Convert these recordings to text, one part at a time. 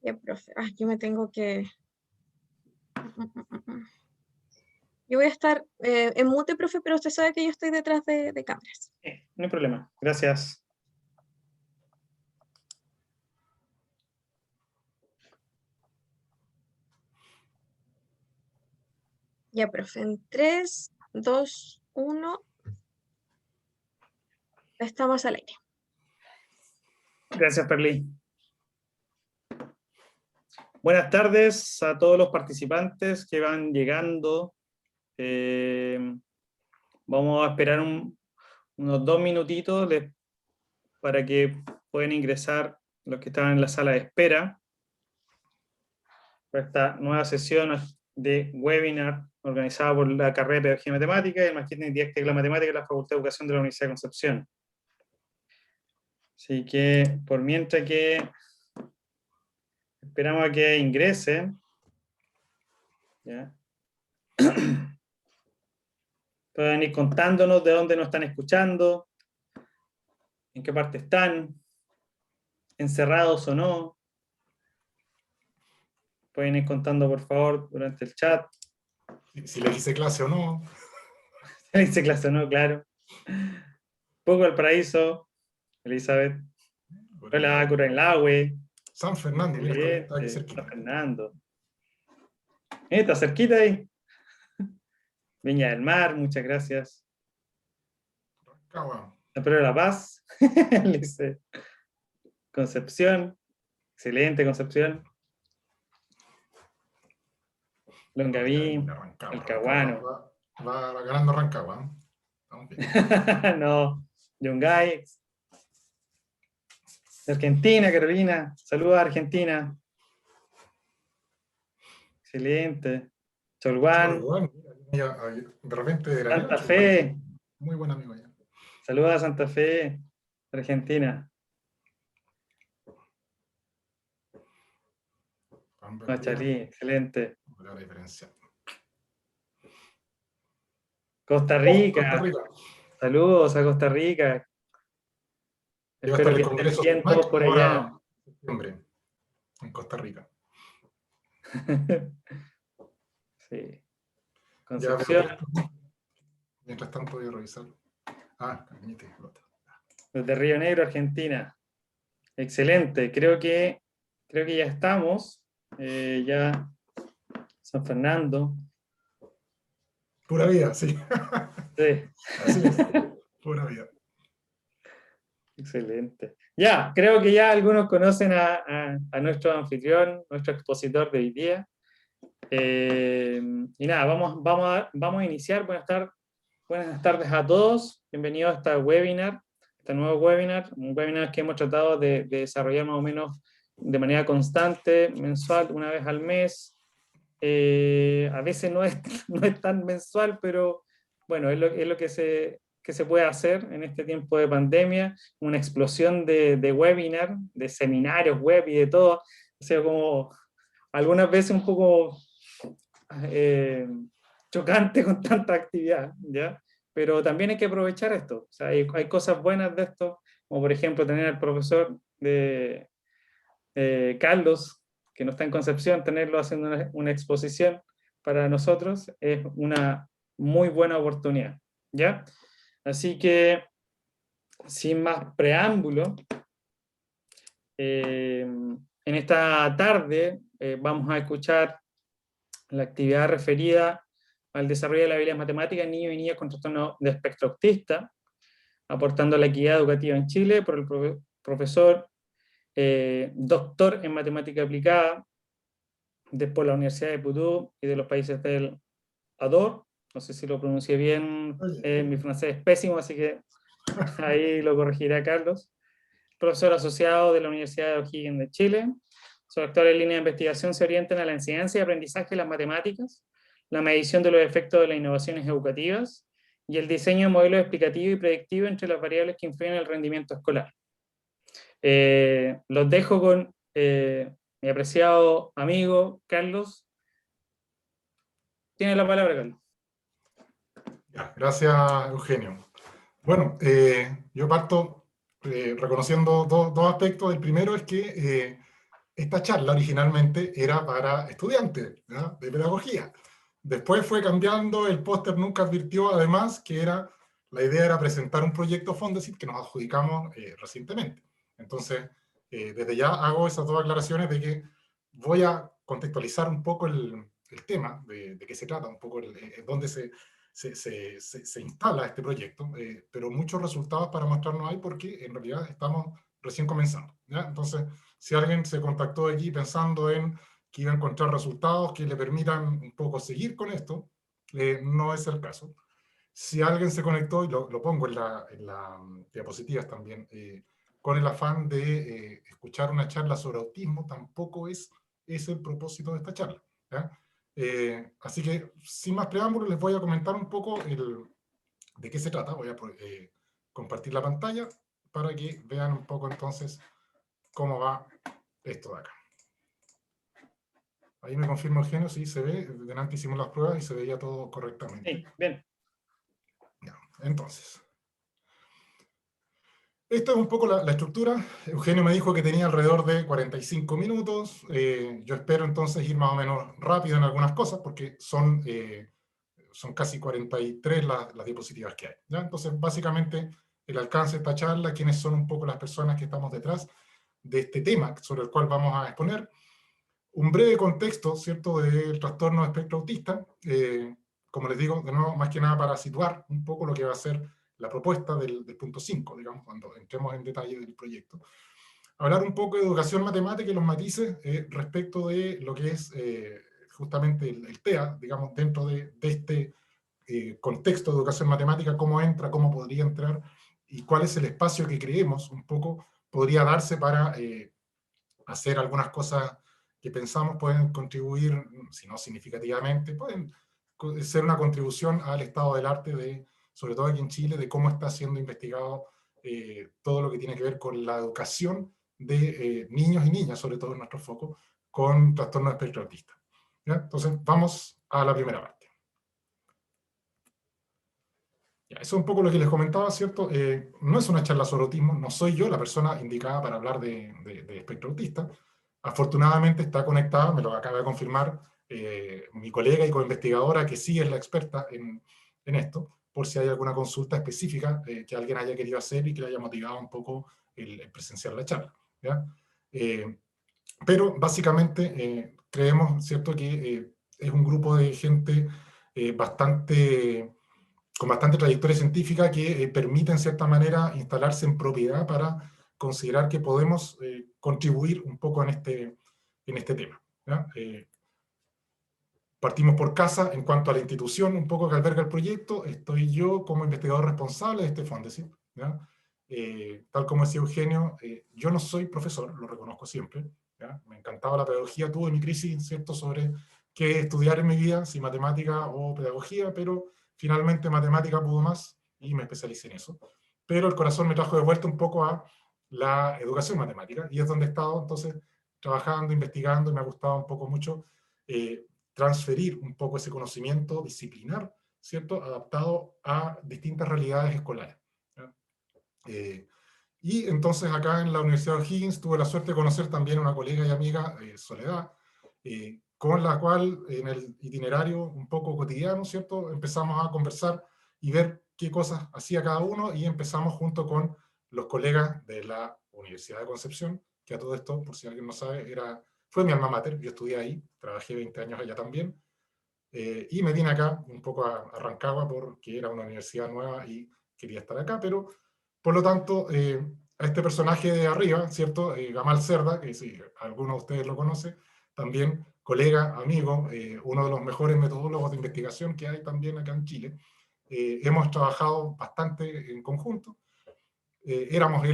Ya, profe. Yo me tengo que... Yo voy a estar en mute, profe, pero usted sabe que yo estoy detrás de cámaras. No hay problema. Gracias. Ya, profe. En 3, 2, 1. Estamos al aire. Gracias, Perlí. Buenas tardes a todos los participantes que van llegando. Vamos a esperar unos 2 minutitos para que puedan ingresar los que están en la sala de espera para esta nueva sesión de webinar organizada por la carrera de Pedagogía Matemática y el Magíster en Didactica de la Matemática de la Facultad de Educación de la Universidad de Concepción. Así que, por mientras que esperamos a que ingresen, ¿ya? Pueden ir contándonos de dónde nos están escuchando, en qué parte están, encerrados o no. Pueden ir contando, por favor, durante el chat. Si le hice clase o no. Si le hice clase o no, claro. Poco al paraíso, Elizabeth. Hola, Curanilahue. San Fernando, mira, está aquí cerquita. San Fernando. Está cerquita ahí. Viña del Mar, muchas gracias. Rancagua. San Pedro de la Paz. Concepción. Excelente, Concepción. Longaví, El Caguano. Va ganando Rancagua. ¿Eh? No, Yungay. Argentina, Carolina. Saludos a Argentina. Excelente. Cholguán. De repente de la Santa Fe. Muy buen amigo ya. Saludos a Santa Fe, Argentina. Machalí, excelente. La diferencia. Costa Rica. Costa Rica. Saludos a Costa Rica. Espero que estén bien todos por allá. Septiembre, en Costa Rica. Sí. Concepción. Mientras tanto voy a revisar. Caminete. Desde Río Negro, Argentina. Excelente. Creo que ya estamos. Ya San Fernando. Pura vida, sí. Sí. Así es. Pura vida. Excelente. Ya, creo que ya algunos conocen a nuestro anfitrión, nuestro expositor de hoy día. Y nada, vamos a iniciar. Buenas tardes a todos. Bienvenidos a este nuevo webinar, un webinar que hemos tratado de desarrollar más o menos de manera constante, mensual, una vez al mes. A veces no es tan mensual, pero bueno, es lo que se puede hacer en este tiempo de pandemia, una explosión de webinar, de seminarios web y de todo. O sea, como algunas veces un poco chocante con tanta actividad, ¿ya? Pero también hay que aprovechar esto. O sea, hay cosas buenas de esto, como por ejemplo tener al profesor de Carlos, que no está en Concepción, tenerlo haciendo una exposición para nosotros es una muy buena oportunidad, ¿ya? Así que, sin más preámbulo, en esta tarde vamos a escuchar la actividad referida al desarrollo de la habilidad matemática en niños y niñas con trastorno de espectro autista, aportando a la equidad educativa en Chile, por el profesor doctor en matemática aplicada por la Universidad de Purdue y de los países del ADOR. No sé si lo pronuncié bien, mi francés es pésimo, así que ahí lo corregirá Carlos. Profesor asociado de la Universidad de O'Higgins de Chile. Sus actuales líneas de investigación se orientan a la enseñanza y aprendizaje de las matemáticas, la medición de los efectos de las innovaciones educativas y el diseño de modelos explicativos y predictivos entre las variables que influyen en el rendimiento escolar. Los dejo con mi apreciado amigo Carlos. Tiene la palabra, Carlos. Gracias, Eugenio. Bueno, yo parto reconociendo dos aspectos. El primero es que esta charla originalmente era para estudiantes, ¿ya?, de pedagogía. Después fue cambiando, el póster nunca advirtió además que la idea era presentar un proyecto Fondesit que nos adjudicamos recientemente. Entonces, desde ya hago esas dos aclaraciones de que voy a contextualizar un poco el tema, de qué se trata, un poco dónde se instala este proyecto, pero muchos resultados para mostrarnos hay porque en realidad estamos recién comenzando, ¿ya? Entonces, si alguien se contactó aquí pensando en que iba a encontrar resultados que le permitan un poco seguir con esto, no es el caso. Si alguien se conectó, y lo pongo en la diapositivas también, con el afán de escuchar una charla sobre autismo, tampoco es el propósito de esta charla, ¿ya? Así que, sin más preámbulos, les voy a comentar un poco de qué se trata. Voy a compartir la pantalla para que vean un poco entonces cómo va esto de acá. Ahí me confirma Eugenio, sí, se ve. Delante hicimos las pruebas y se veía todo correctamente. Sí, bien. Ya, entonces, esta es un poco la estructura. Eugenio me dijo que tenía alrededor de 45 minutos. Yo espero entonces ir más o menos rápido en algunas cosas, porque son casi 43 las diapositivas que hay, ¿ya? Entonces, básicamente, el alcance de esta charla, quiénes son un poco las personas que estamos detrás de este tema sobre el cual vamos a exponer, un breve contexto, ¿cierto?, del trastorno de espectro autista, como les digo, de nuevo, más que nada para situar un poco lo que va a ser la propuesta del punto 5, digamos, cuando entremos en detalle del proyecto. Hablar un poco de educación matemática y los matices respecto de lo que es justamente el TEA, digamos, dentro de este contexto de educación matemática, cómo entra, cómo podría entrar, y cuál es el espacio que creemos un poco podría darse para hacer algunas cosas que pensamos pueden contribuir, si no significativamente, pueden ser una contribución al estado del arte, sobre todo aquí en Chile, de cómo está siendo investigado todo lo que tiene que ver con la educación de niños y niñas, sobre todo en nuestro foco, con trastorno de espectro autista. ¿Ya? Entonces, vamos a la primera parte. Ya, eso es un poco lo que les comentaba, ¿cierto? No es una charla sobre autismo, no soy yo la persona indicada para hablar de espectro autista. Afortunadamente está conectada, me lo acaba de confirmar mi colega y coinvestigadora, que sí es la experta en esto, por si hay alguna consulta específica que alguien haya querido hacer y que le haya motivado un poco el presenciar la charla, ¿ya? Pero básicamente creemos, ¿cierto?, que es un grupo de gente con bastante trayectoria científica que permite en cierta manera instalarse en propiedad para considerar que podemos contribuir un poco en este tema, ¿ya? Partimos por casa en cuanto a la institución un poco que alberga el proyecto. Estoy yo como investigador responsable de este Fondesit, ¿ya? Tal como decía Eugenio, yo no soy profesor, lo reconozco siempre, ¿ya? Me encantaba la pedagogía, tuve mi crisis, ¿cierto?, sobre qué estudiar en mi vida, si matemática o pedagogía, pero finalmente matemática pudo más y me especialicé en eso. Pero el corazón me trajo de vuelta un poco a la educación matemática, y es donde he estado entonces trabajando, investigando, y me ha gustado un poco mucho transferir un poco ese conocimiento disciplinar, ¿cierto?, adaptado a distintas realidades escolares. Y entonces acá en la Universidad de O'Higgins tuve la suerte de conocer también a una colega y amiga, Soledad, con la cual en el itinerario un poco cotidiano, ¿cierto?, empezamos a conversar y ver qué cosas hacía cada uno, y empezamos junto con los colegas de la Universidad de Concepción, que a todo esto, por si alguien no sabe, fue mi alma mater, yo estudié ahí, trabajé 20 años allá también, y me vine acá un poco a Rancagua porque era una universidad nueva y quería estar acá, pero por lo tanto, a este personaje de arriba, ¿cierto? Gamal Cerda, que si alguno de ustedes lo conoce, también colega, amigo, uno de los mejores metodólogos de investigación que hay también acá en Chile. Hemos trabajado bastante en conjunto. Éramos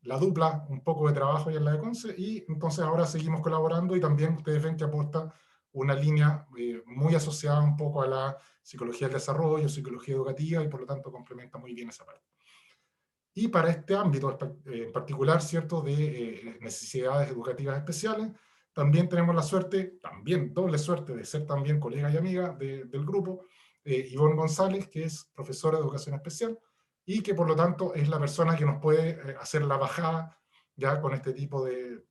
la dupla un poco de trabajo y en la de Conce, y entonces ahora seguimos colaborando, y también ustedes ven que aporta una línea muy asociada un poco a la psicología del desarrollo, psicología educativa, y por lo tanto complementa muy bien esa parte. Y para este ámbito en particular, ¿cierto?, de necesidades educativas especiales, también tenemos la suerte, también doble suerte, de ser también colega y amiga del grupo, Ivonne González, que es profesora de educación especial, y que por lo tanto es la persona que nos puede hacer la bajada ya con este tipo de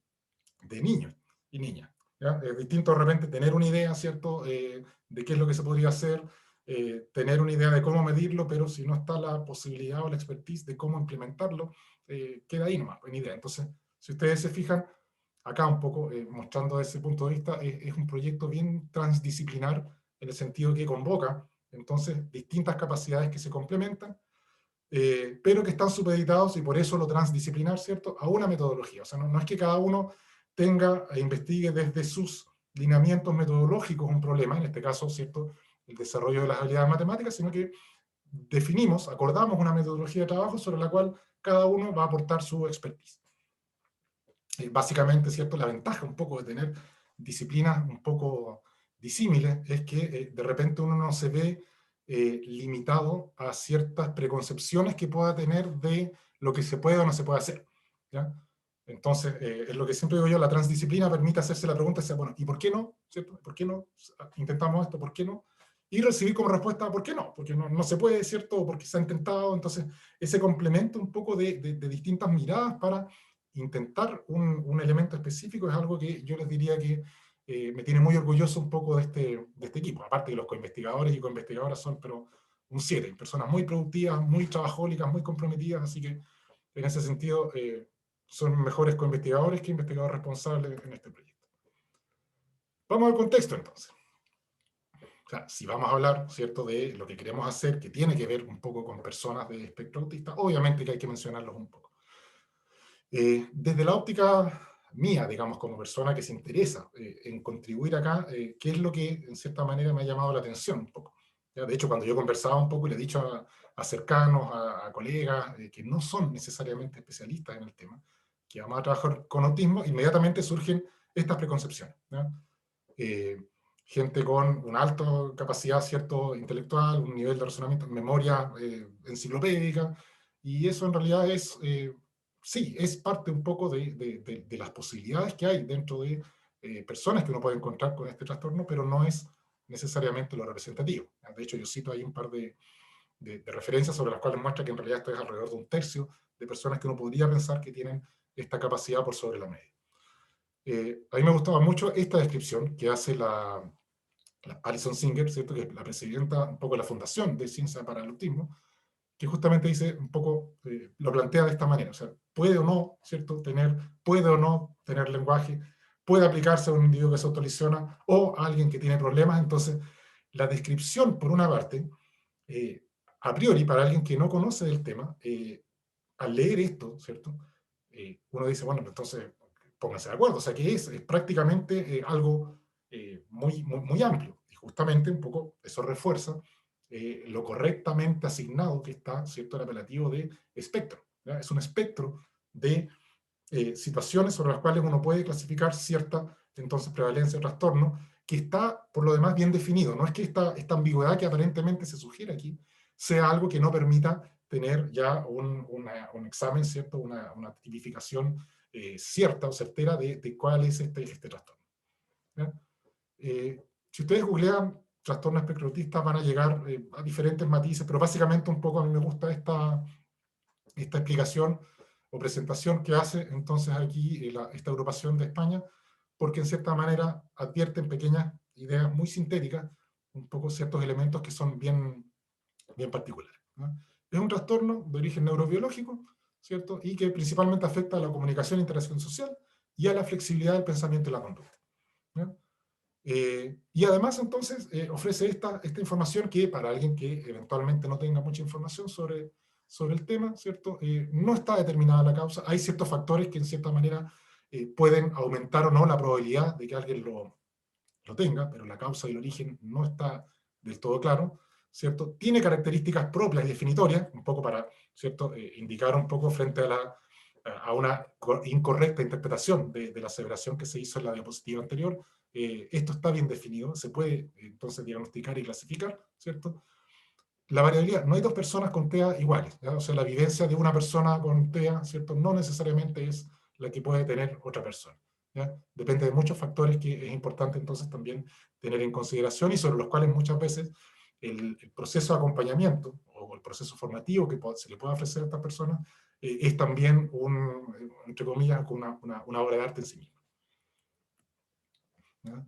niños. y niñas. ¿Ya? Es distinto de repente tener una idea, ¿cierto?, de qué es lo que se podría hacer, tener una idea de cómo medirlo, pero si no está la posibilidad o la expertise de cómo implementarlo, queda ahí nomás, en idea. Entonces, si ustedes se fijan, acá un poco, mostrando desde ese punto de vista, es un proyecto bien transdisciplinar, en el sentido que convoca, entonces, distintas capacidades que se complementan, pero que están supeditados, y por eso lo transdisciplinar, ¿cierto?, a una metodología. O sea, no es que cada uno tenga e investigue desde sus lineamientos metodológicos un problema, en este caso, ¿cierto?, el desarrollo de las habilidades matemáticas, sino que definimos, acordamos una metodología de trabajo sobre la cual cada uno va a aportar su expertise. Básicamente, ¿cierto?, la ventaja un poco de tener disciplinas un poco disímiles es que de repente uno no se ve limitado a ciertas preconcepciones que pueda tener de lo que se puede o no se puede hacer, ¿ya? Entonces, es lo que siempre digo yo, la transdisciplina permite hacerse la pregunta, bueno, ¿y por qué no? ¿Cierto? ¿Por qué no intentamos esto? ¿Por qué no? Y recibir como respuesta, ¿por qué no? Porque no se puede, ¿cierto? O porque se ha intentado. Entonces, ese complemento un poco de distintas miradas para intentar un elemento específico es algo que yo les diría que me tiene muy orgulloso un poco de este equipo. Aparte que los coinvestigadores y coinvestigadoras son, pero un 7, personas muy productivas, muy trabajólicas, muy comprometidas, así que en ese sentido son mejores coinvestigadores que investigadores responsables en este proyecto. Vamos al contexto entonces. O sea, si vamos a hablar, ¿cierto?, de lo que queremos hacer, que tiene que ver un poco con personas de espectro autista, obviamente que hay que mencionarlos un poco. Desde la óptica mía, digamos, como persona que se interesa en contribuir acá, ¿qué es lo que en cierta manera me ha llamado la atención un poco? ¿Ya? De hecho, cuando yo conversaba un poco y le he dicho a cercanos, a colegas que no son necesariamente especialistas en el tema, que vamos a trabajar con autismo, inmediatamente surgen estas preconcepciones, ¿ya? Gente con una alta capacidad, ¿cierto?, intelectual, un nivel de razonamiento, memoria enciclopédica, y eso en realidad es, sí, es parte un poco de las posibilidades que hay dentro de personas que uno puede encontrar con este trastorno, pero no es necesariamente lo representativo. De hecho, yo cito ahí un par de referencias sobre las cuales muestra que en realidad esto es alrededor de un tercio de personas que uno podría pensar que tienen esta capacidad por sobre la media. A mí me gustaba mucho esta descripción que hace la Alison Singer, ¿cierto?, que es la presidenta un poco de la Fundación de Ciencia para el Autismo, que justamente dice un poco, lo plantea de esta manera, o sea, puede o no, ¿cierto?, puede o no tener lenguaje, puede aplicarse a un individuo que se autolesiona o a alguien que tiene problemas. Entonces, la descripción, por una parte, a priori, para alguien que no conoce del tema, al leer esto, ¿cierto?, uno dice, bueno, entonces pónganse de acuerdo, o sea, que es prácticamente algo muy amplio, y justamente un poco eso refuerza lo correctamente asignado que está, ¿cierto?, el apelativo de espectro, ¿ya? Es un espectro de situaciones sobre las cuales uno puede clasificar cierta, entonces, prevalencia o trastorno, que está, por lo demás, bien definido. No es que esta ambigüedad que aparentemente se sugiere aquí sea algo que no permita tener ya un examen, ¿cierto?, una tipificación cierta o certera de cuál es este trastorno, ¿ya? Si ustedes googlean trastorno espectro autista van a llegar a diferentes matices, pero básicamente un poco a mí me gusta esta explicación o presentación que hace entonces aquí esta agrupación de España, porque en cierta manera advierten pequeñas ideas muy sintéticas, un poco ciertos elementos que son bien particulares, ¿no? Es un trastorno de origen neurobiológico, ¿cierto?, y que principalmente afecta a la comunicación e interacción social y a la flexibilidad del pensamiento y la conducta, ¿no? Y además, entonces, ofrece esta información que para alguien que eventualmente no tenga mucha información sobre el tema, ¿cierto?, no está determinada la causa. Hay ciertos factores que en cierta manera pueden aumentar o no la probabilidad de que alguien lo tenga, pero la causa y el origen no está del todo claro, ¿cierto? Tiene características propias y definitorias, un poco para, ¿cierto?, indicar un poco frente a una incorrecta interpretación de la aseveración que se hizo en la diapositiva anterior. Esto está bien definido, se puede entonces diagnosticar y clasificar, ¿cierto? La variabilidad, no hay dos personas con TEA iguales, ¿ya? O sea, la vivencia de una persona con TEA, ¿cierto?, no necesariamente es la que puede tener otra persona, ¿ya? Depende de muchos factores que es importante entonces también tener en consideración y sobre los cuales muchas veces el proceso de acompañamiento o el proceso formativo que se le puede ofrecer a estas personas es también entre comillas, una obra de arte en sí misma. ¿ya?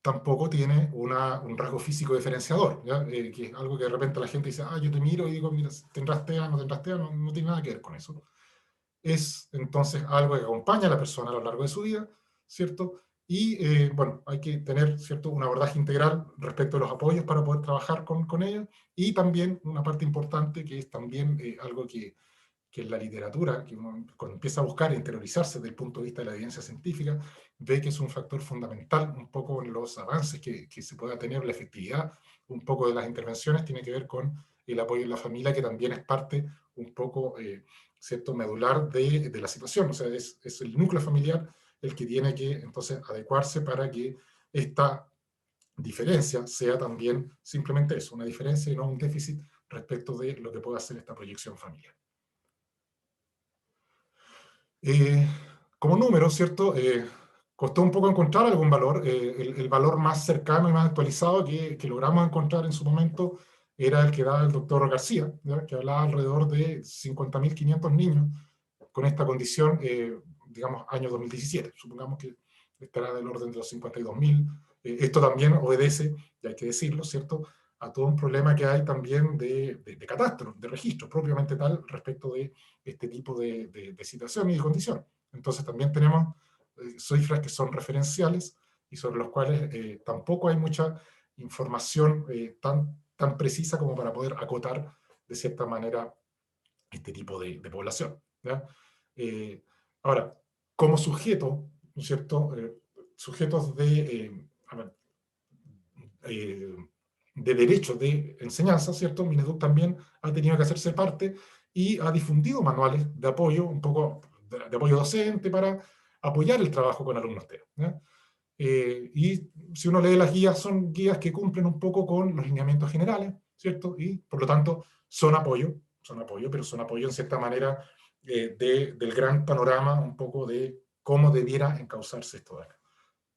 Tampoco tiene un rasgo físico diferenciador, ¿ya? Que es algo que de repente la gente dice, yo te miro y digo, mira, tendrás TEA, no tendrás TEA, no tiene nada que ver con eso. Es entonces algo que acompaña a la persona a lo largo de su vida, ¿cierto? Y bueno, hay que tener, ¿cierto?, un abordaje integral respecto a los apoyos para poder trabajar con ella, y también una parte importante que es también algo que en la literatura, que uno cuando empieza a buscar e interiorizarse desde el punto de vista de la evidencia científica, ve que es un factor fundamental un poco en los avances que se pueda tener, la efectividad un poco de las intervenciones, tiene que ver con el apoyo en la familia, que también es parte un poco, ¿cierto?, medular de la situación. O sea, es el núcleo familiar el que tiene que entonces adecuarse para que esta diferencia sea también simplemente eso, una diferencia y no un déficit respecto de lo que pueda hacer esta proyección familiar. Como número, ¿cierto? Costó un poco encontrar algún valor. El valor más cercano y más actualizado que logramos encontrar en su momento era el que daba el doctor García, ¿ya? Que hablaba alrededor de 50.500 niños con esta condición, digamos, año 2017. Supongamos que estará del orden de los 52.000. Esto también obedece, y hay que decirlo, ¿cierto?, a todo un problema que hay también de catastro, de registro, propiamente tal, respecto de este tipo de situación y de condición. Entonces también tenemos cifras que son referenciales y sobre los cuales tampoco hay mucha información tan precisa como para poder acotar de cierta manera este tipo de población, ¿ya? Ahora, como sujeto, ¿no es cierto?, sujetos de derecho de enseñanza, ¿cierto? Mineduc también ha tenido que hacerse parte y ha difundido manuales de apoyo, un poco de apoyo docente para apoyar el trabajo con alumnos TEA, ¿ya? Y si uno lee las guías, son guías que cumplen un poco con los lineamientos generales, ¿cierto? Y por lo tanto son apoyo, pero son apoyo en cierta manera del gran panorama un poco de cómo debiera encauzarse esto de acá.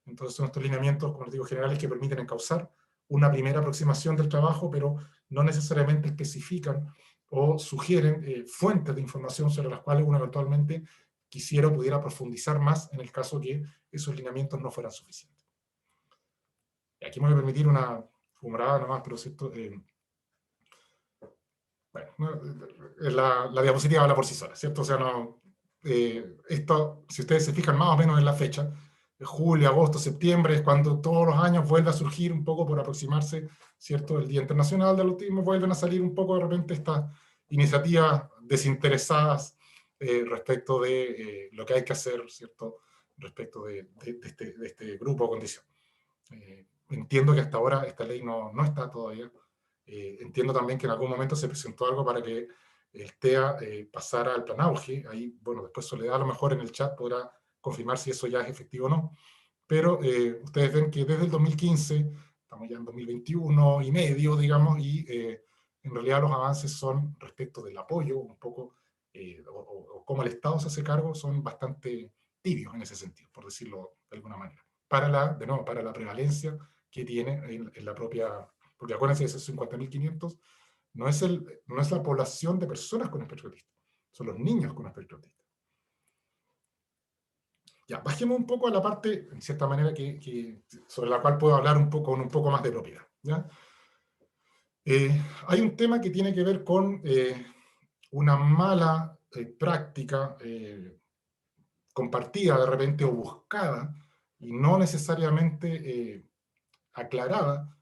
Entonces son estos lineamientos, como les digo, generales que permiten encauzar una primera aproximación del trabajo, pero no necesariamente especifican o sugieren fuentes de información sobre las cuales uno eventualmente quisiera o pudiera profundizar más en el caso que esos lineamientos no fueran suficientes. Y aquí me voy a permitir una humorada nomás, pero ¿cierto? Bueno, la diapositiva habla por sí sola, ¿cierto? O sea, no, esto, si ustedes se fijan más o menos en la fecha, julio, agosto, septiembre, es cuando todos los años vuelve a surgir un poco por aproximarse, ¿cierto?, el Día Internacional del Autismo, vuelven a salir un poco de repente estas iniciativas desinteresadas respecto de lo que hay que hacer, ¿cierto?, respecto de este grupo o condición. Entiendo que hasta ahora esta ley no está todavía. Entiendo también que en algún momento se presentó algo para que el TEA pasara al plan auge. Ahí, bueno, después Soledad a lo mejor en el chat podrá confirmar si eso ya es efectivo o no. Pero ustedes ven que desde el 2015, estamos ya en 2021 y medio, digamos, y en realidad los avances son respecto del apoyo, un poco, o cómo el Estado se hace cargo, son bastante tibios en ese sentido, por decirlo de alguna manera. De nuevo, para la prevalencia que tiene en la propia. Porque acuérdense, esos 50.500 no es la población de personas con espectro autista, son los niños con espectro autista. Ya, bajemos un poco a la parte, en cierta manera, sobre la cual puedo hablar con un poco más de propiedad, ¿ya? Hay un tema que tiene que ver con una mala práctica compartida de repente o buscada y no necesariamente aclarada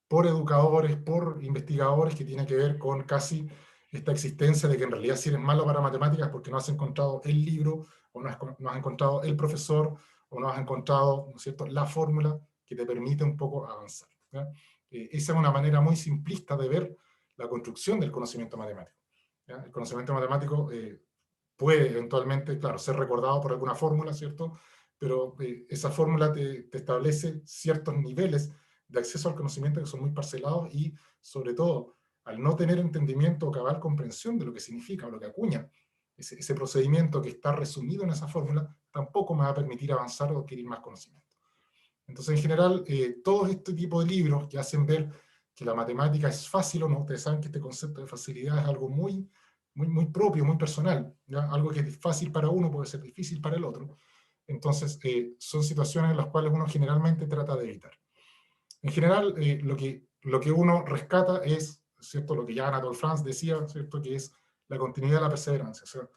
por educadores, por investigadores, que tiene que ver con casi esta existencia de que en realidad si eres malo para matemáticas porque no has encontrado el libro, o no has encontrado el profesor, o no has encontrado, ¿no es cierto?, la fórmula que te permite un poco avanzar, ¿ya? Esa es una manera muy simplista de ver la construcción del conocimiento matemático, ¿ya? El conocimiento matemático puede eventualmente, claro, ser recordado por alguna fórmula, ¿cierto? Pero esa fórmula te establece ciertos niveles de acceso al conocimiento que son muy parcelados y, sobre todo, al no tener entendimiento o cabal comprensión de lo que significa o lo que acuña ese procedimiento que está resumido en esa fórmula, tampoco me va a permitir avanzar o adquirir más conocimiento. Entonces, en general, todo este tipo de libros que hacen ver que la matemática es fácil o no, ustedes saben que este concepto de facilidad es algo muy propio, muy personal, ¿ya? Algo que es fácil para uno puede ser difícil para el otro. entonces son situaciones en las cuales uno generalmente trata de evitar. En general, lo que uno rescata es, ¿cierto?, lo que ya Anatole France decía, ¿cierto?, que es la continuidad de la perseverancia. O sea,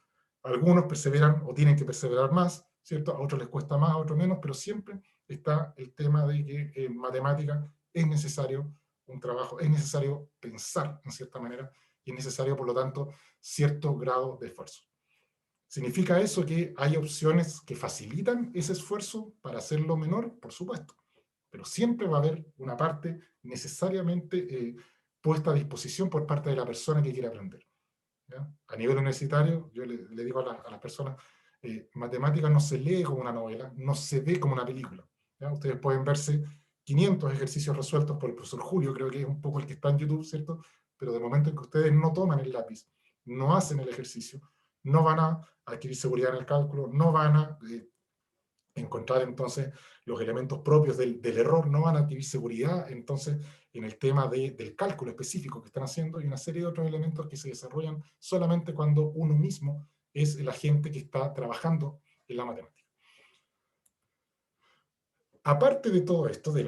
algunos perseveran o tienen que perseverar más, ¿cierto?, a otros les cuesta más, a otros menos, pero siempre está el tema de que en matemática es necesario un trabajo, es necesario pensar en cierta manera, y es necesario, por lo tanto, cierto grado de esfuerzo. ¿Significa eso que hay opciones que facilitan ese esfuerzo para hacerlo menor? Por supuesto. Pero siempre va a haber una parte necesariamente puesta a disposición por parte de la persona que quiere aprender, ¿ya? A nivel universitario, yo le digo a las personas, matemática no se lee como una novela, no se ve como una película, ¿ya? Ustedes pueden verse 500 ejercicios resueltos por el profesor Julio, creo que es un poco el que está en YouTube, ¿cierto? Pero de momento en que ustedes no toman el lápiz, no hacen el ejercicio, no van a adquirir seguridad en el cálculo, no van a encontrar entonces los elementos propios del error, no van a adquirir seguridad entonces en el tema del cálculo específico que están haciendo, y una serie de otros elementos que se desarrollan solamente cuando uno mismo es el agente que está trabajando en la matemática. Aparte de todo esto, de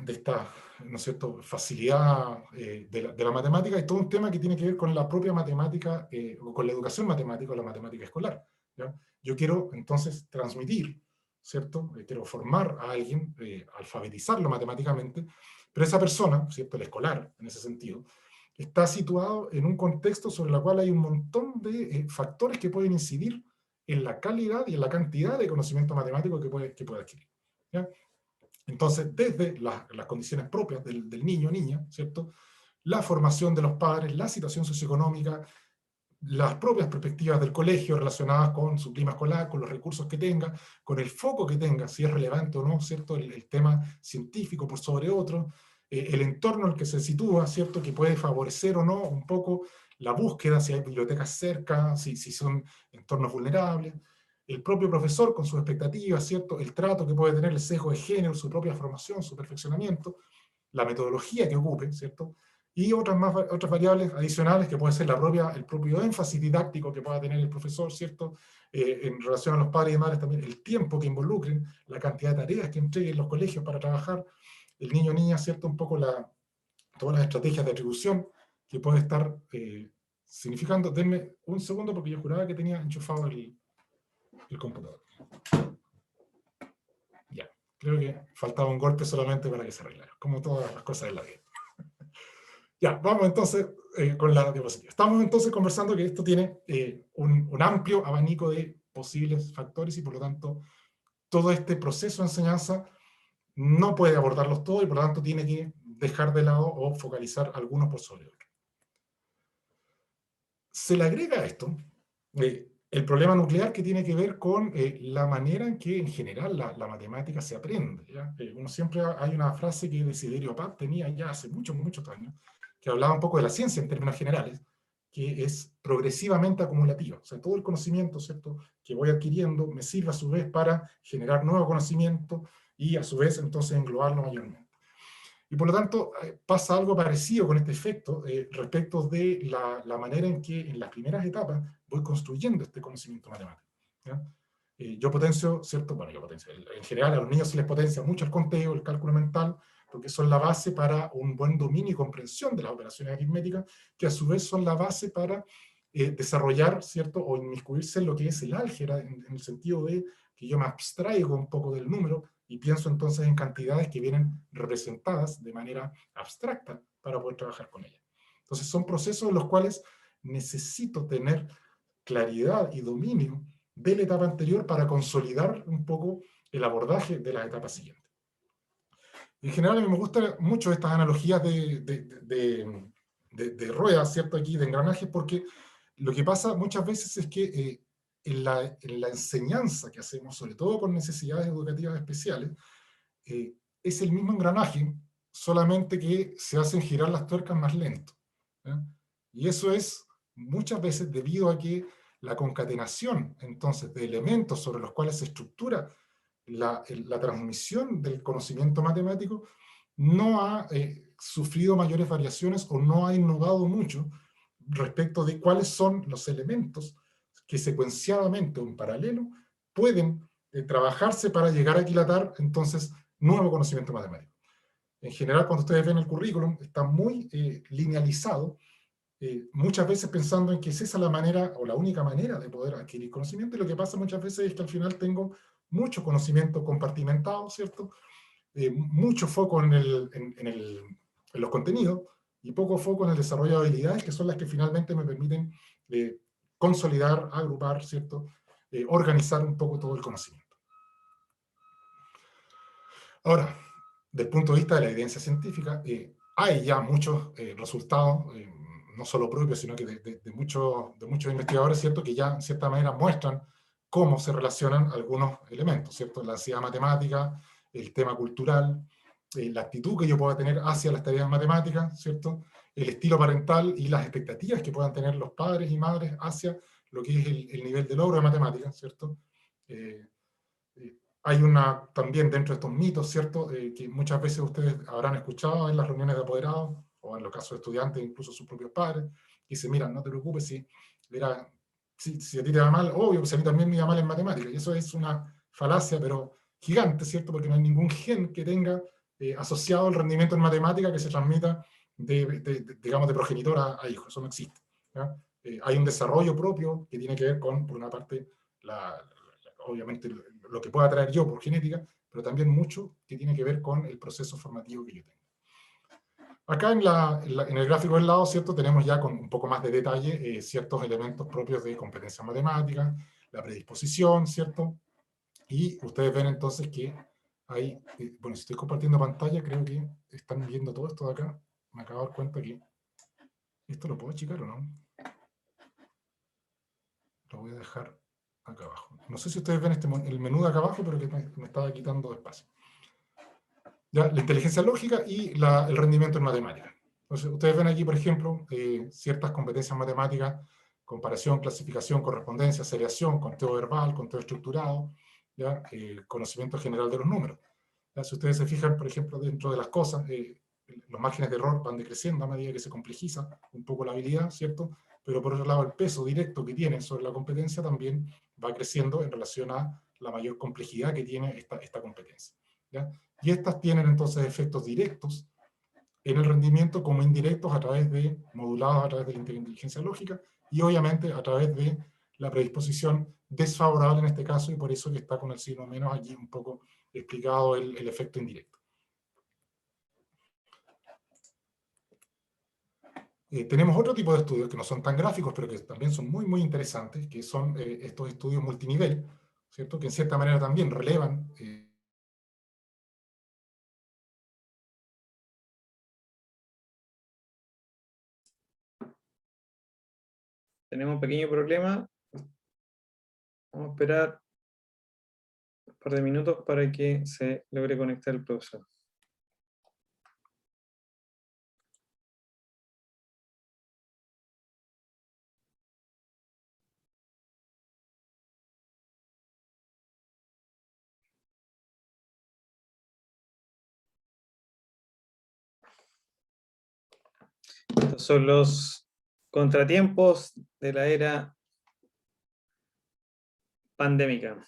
esta, ¿no es cierto?, facilidad de la matemática, hay todo un tema que tiene que ver con la propia matemática, o con la educación matemática o la matemática escolar, ¿ya? Yo quiero entonces transmitir, ¿cierto? Quiero formar a alguien, alfabetizarlo matemáticamente, pero esa persona, ¿cierto?, el escolar, en ese sentido, está situado en un contexto sobre el cual hay un montón de factores que pueden incidir en la calidad y en la cantidad de conocimiento matemático que puede adquirir, ¿ya? Entonces, desde las condiciones propias del niño o niña, ¿cierto?, la formación de los padres, la situación socioeconómica, las propias perspectivas del colegio relacionadas con su clima escolar, con los recursos que tenga, con el foco que tenga, si es relevante o no, ¿cierto?, el tema científico por sobre otro, el entorno en el que se sitúa, ¿cierto?, que puede favorecer o no un poco la búsqueda, si hay bibliotecas cerca, si son entornos vulnerables, el propio profesor con sus expectativas, ¿cierto?, el trato que puede tener, el sesgo de género, su propia formación, su perfeccionamiento, la metodología que ocupe, ¿cierto?, y otras variables adicionales que puede ser el propio énfasis didáctico que pueda tener el profesor, ¿cierto?, en relación a los padres y madres también, el tiempo que involucren, la cantidad de tareas que entreguen los colegios para trabajar, el niño o niña, ¿cierto?, un poco todas las estrategias de atribución que puede estar significando. Denme un segundo porque yo juraba que tenía enchufado el computador. Ya, creo que faltaba un golpe solamente para que se arreglara, como todas las cosas de la vida. Ya, vamos entonces con la diapositiva. Estamos entonces conversando que esto tiene un amplio abanico de posibles factores y por lo tanto todo este proceso de enseñanza no puede abordarlos todos y por lo tanto tiene que dejar de lado o focalizar algunos por sobre otros. Se le agrega a esto el problema nuclear que tiene que ver con la manera en que en general la matemática se aprende, ¿ya? Uno siempre hay una frase que Desiderio Paz tenía ya hace muchos años, que hablaba un poco de la ciencia en términos generales, que es progresivamente acumulativa. O sea, todo el conocimiento, ¿cierto?, que voy adquiriendo me sirve a su vez para generar nuevo conocimiento y a su vez entonces englobarlo mayormente. Y por lo tanto pasa algo parecido con este efecto respecto de la manera en que en las primeras etapas voy construyendo este conocimiento matemático, ¿ya? Yo potencio, ¿cierto? Bueno, yo potencio. En general a los niños se les potencia mucho el conteo, el cálculo mental, porque son la base para un buen dominio y comprensión de las operaciones aritméticas, que a su vez son la base para desarrollar, ¿cierto?, o inmiscuirse en lo que es el álgebra, en el sentido de que yo me abstraigo un poco del número y pienso entonces en cantidades que vienen representadas de manera abstracta para poder trabajar con ellas. Entonces son procesos en los cuales necesito tener claridad y dominio de la etapa anterior para consolidar un poco el abordaje de las etapas siguientes. En general a mí me gustan mucho estas analogías de ruedas, ¿cierto?, aquí de engranajes, porque lo que pasa muchas veces es que en la enseñanza que hacemos, sobre todo con necesidades educativas especiales, es el mismo engranaje, solamente que se hacen girar las tuercas más lento, ¿ya? Y eso es muchas veces debido a que la concatenación, entonces, de elementos sobre los cuales se estructura la transmisión del conocimiento matemático no ha sufrido mayores variaciones o no ha innovado mucho respecto de cuáles son los elementos que secuenciadamente o en paralelo pueden trabajarse para llegar a aquilatar, entonces, nuevo conocimiento matemático. En general, cuando ustedes ven el currículum, está muy linealizado, muchas veces pensando en que es esa la manera, o la única manera de poder adquirir conocimiento, y lo que pasa muchas veces es que al final tengo mucho conocimiento compartimentado, ¿cierto? Mucho foco en los contenidos, y poco foco en el desarrollo de habilidades, que son las que finalmente me permiten consolidar, agrupar, ¿cierto? Organizar un poco todo el conocimiento. Ahora, del punto de vista de la evidencia científica, hay ya muchos resultados, no solo propios, sino que de muchos investigadores, ¿cierto?, que ya en cierta manera muestran cómo se relacionan algunos elementos, ¿cierto? La ansiedad matemática, el tema cultural, la actitud que yo pueda tener hacia las tareas matemáticas, ¿cierto? El estilo parental y las expectativas que puedan tener los padres y madres hacia lo que es el nivel de logro de matemáticas, ¿cierto? Hay también dentro de estos mitos, ¿cierto? Que muchas veces ustedes habrán escuchado en las reuniones de apoderados, o en los casos de estudiantes, incluso sus propios padres, que dicen, mira, no te preocupes, si a ti te va mal, obvio, pues a mí también me va mal en matemáticas, y eso es una falacia, pero gigante, ¿cierto? Porque no hay ningún gen que tenga asociado el rendimiento en matemática que se transmita, digamos, de progenitor a hijo, eso no existe, ¿ya? Hay un desarrollo propio que tiene que ver con, por una parte, obviamente lo que pueda traer yo por genética, pero también mucho que tiene que ver con el proceso formativo que yo tengo. Acá en el gráfico del lado, ¿cierto?, tenemos ya con un poco más de detalle ciertos elementos propios de competencia matemática, la predisposición, ¿cierto? Y ustedes ven entonces que hay, bueno, si estoy compartiendo pantalla, creo que están viendo todo esto de acá. Me acabo de dar cuenta que esto lo puedo achicar o no. Lo voy a dejar acá abajo. No sé si ustedes ven el menú de acá abajo, pero que me estaba quitando espacio. Ya, la inteligencia lógica y el rendimiento en matemáticas. Entonces, ustedes ven aquí, por ejemplo, ciertas competencias matemáticas, comparación, clasificación, correspondencia, seriación, conteo verbal, conteo estructurado, ¿ya? Conocimiento general de los números. ¿Ya? Si ustedes se fijan, por ejemplo, dentro de las cosas, los márgenes de error van decreciendo a medida que se complejiza un poco la habilidad, ¿cierto? Pero por otro lado, el peso directo que tiene sobre la competencia también va creciendo en relación a la mayor complejidad que tiene esta competencia, ¿ya? Y estas tienen entonces efectos directos en el rendimiento como indirectos modulados a través de la inteligencia lógica y obviamente a través de la predisposición desfavorable en este caso, y por eso que está con el signo menos aquí un poco explicado el efecto indirecto. Tenemos otro tipo de estudios que no son tan gráficos, pero que también son muy, muy interesantes, que son estos estudios multinivel, ¿cierto? Que en cierta manera también relevan Tenemos un pequeño problema. Vamos a esperar un par de minutos para que se logre conectar el profesor. Estos son los contratiempos de la era pandémica.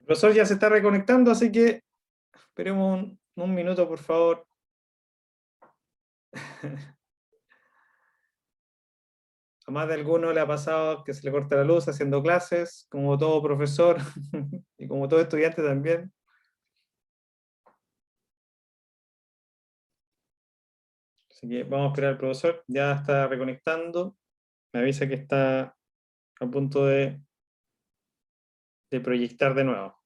El profesor ya se está reconectando, así que esperemos un minuto, por favor. A más de alguno le ha pasado que se le corta la luz haciendo clases, como todo profesor y como todo estudiante también. Así que vamos a esperar al profesor, ya está reconectando. Me avisa que está a punto de proyectar de nuevo.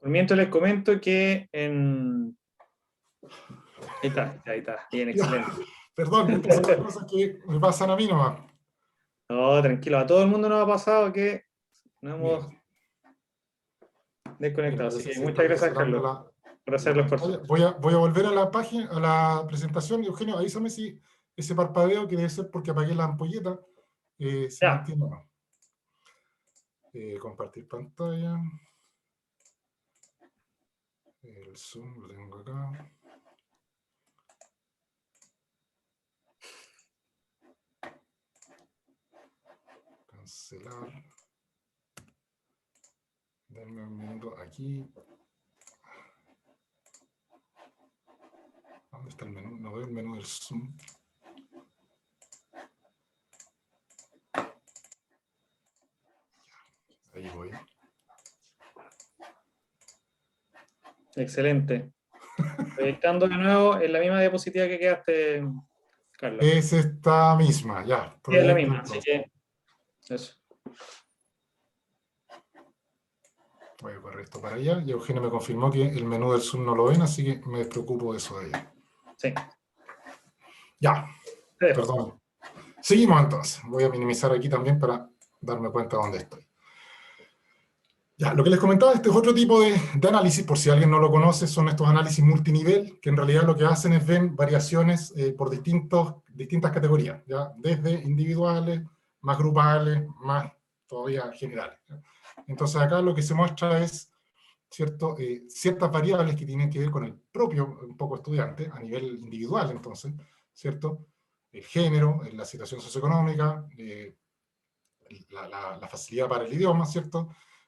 Por mientras les comento que en... Ahí está, bien, excelente. Perdón, estas son las cosas que me pasan a mí nomás. No, tranquilo, a todo el mundo nos ha pasado que nos Mira, hemos desconectado, así parece que que se muchas está gracias, cerrando Carlos, por la hacer el pantalla. esfuerzo. Voy a volver a la página, a la presentación. Eugenio, avísame si ese parpadeo, que debe ser porque apagué la ampolleta, se Ya, mantiene o no. Compartir pantalla. El Zoom lo tengo acá. Cancelar. Denme un minuto aquí. ¿Dónde está el menú? No veo el menú del Zoom. Ahí voy. excelente. Proyectando de nuevo en la misma diapositiva que quedaste, Carlos. Es esta misma, ya. Sí, es la Proyecto misma, así entonces. que eso. Voy a correr esto para allá. Y Eugenio me confirmó que el menú del Zoom no lo ven, así que me despreocupo de eso de allá. Sí, Ya, te dejo. perdón. Seguimos entonces. Voy a minimizar aquí también para darme cuenta de dónde estoy. Ya, lo que les comentaba, este es otro tipo de análisis, por si alguien no lo conoce, son estos análisis multinivel, que en realidad lo que hacen es ver variaciones por distintas categorías, ¿ya? Desde individuales, más grupales, más todavía generales, ¿ya? Entonces acá lo que se muestra es ciertas variables que tienen que ver con el propio un poco estudiante, a nivel individual entonces, ¿cierto? El género, la situación socioeconómica, la facilidad para el idioma, ¿cierto?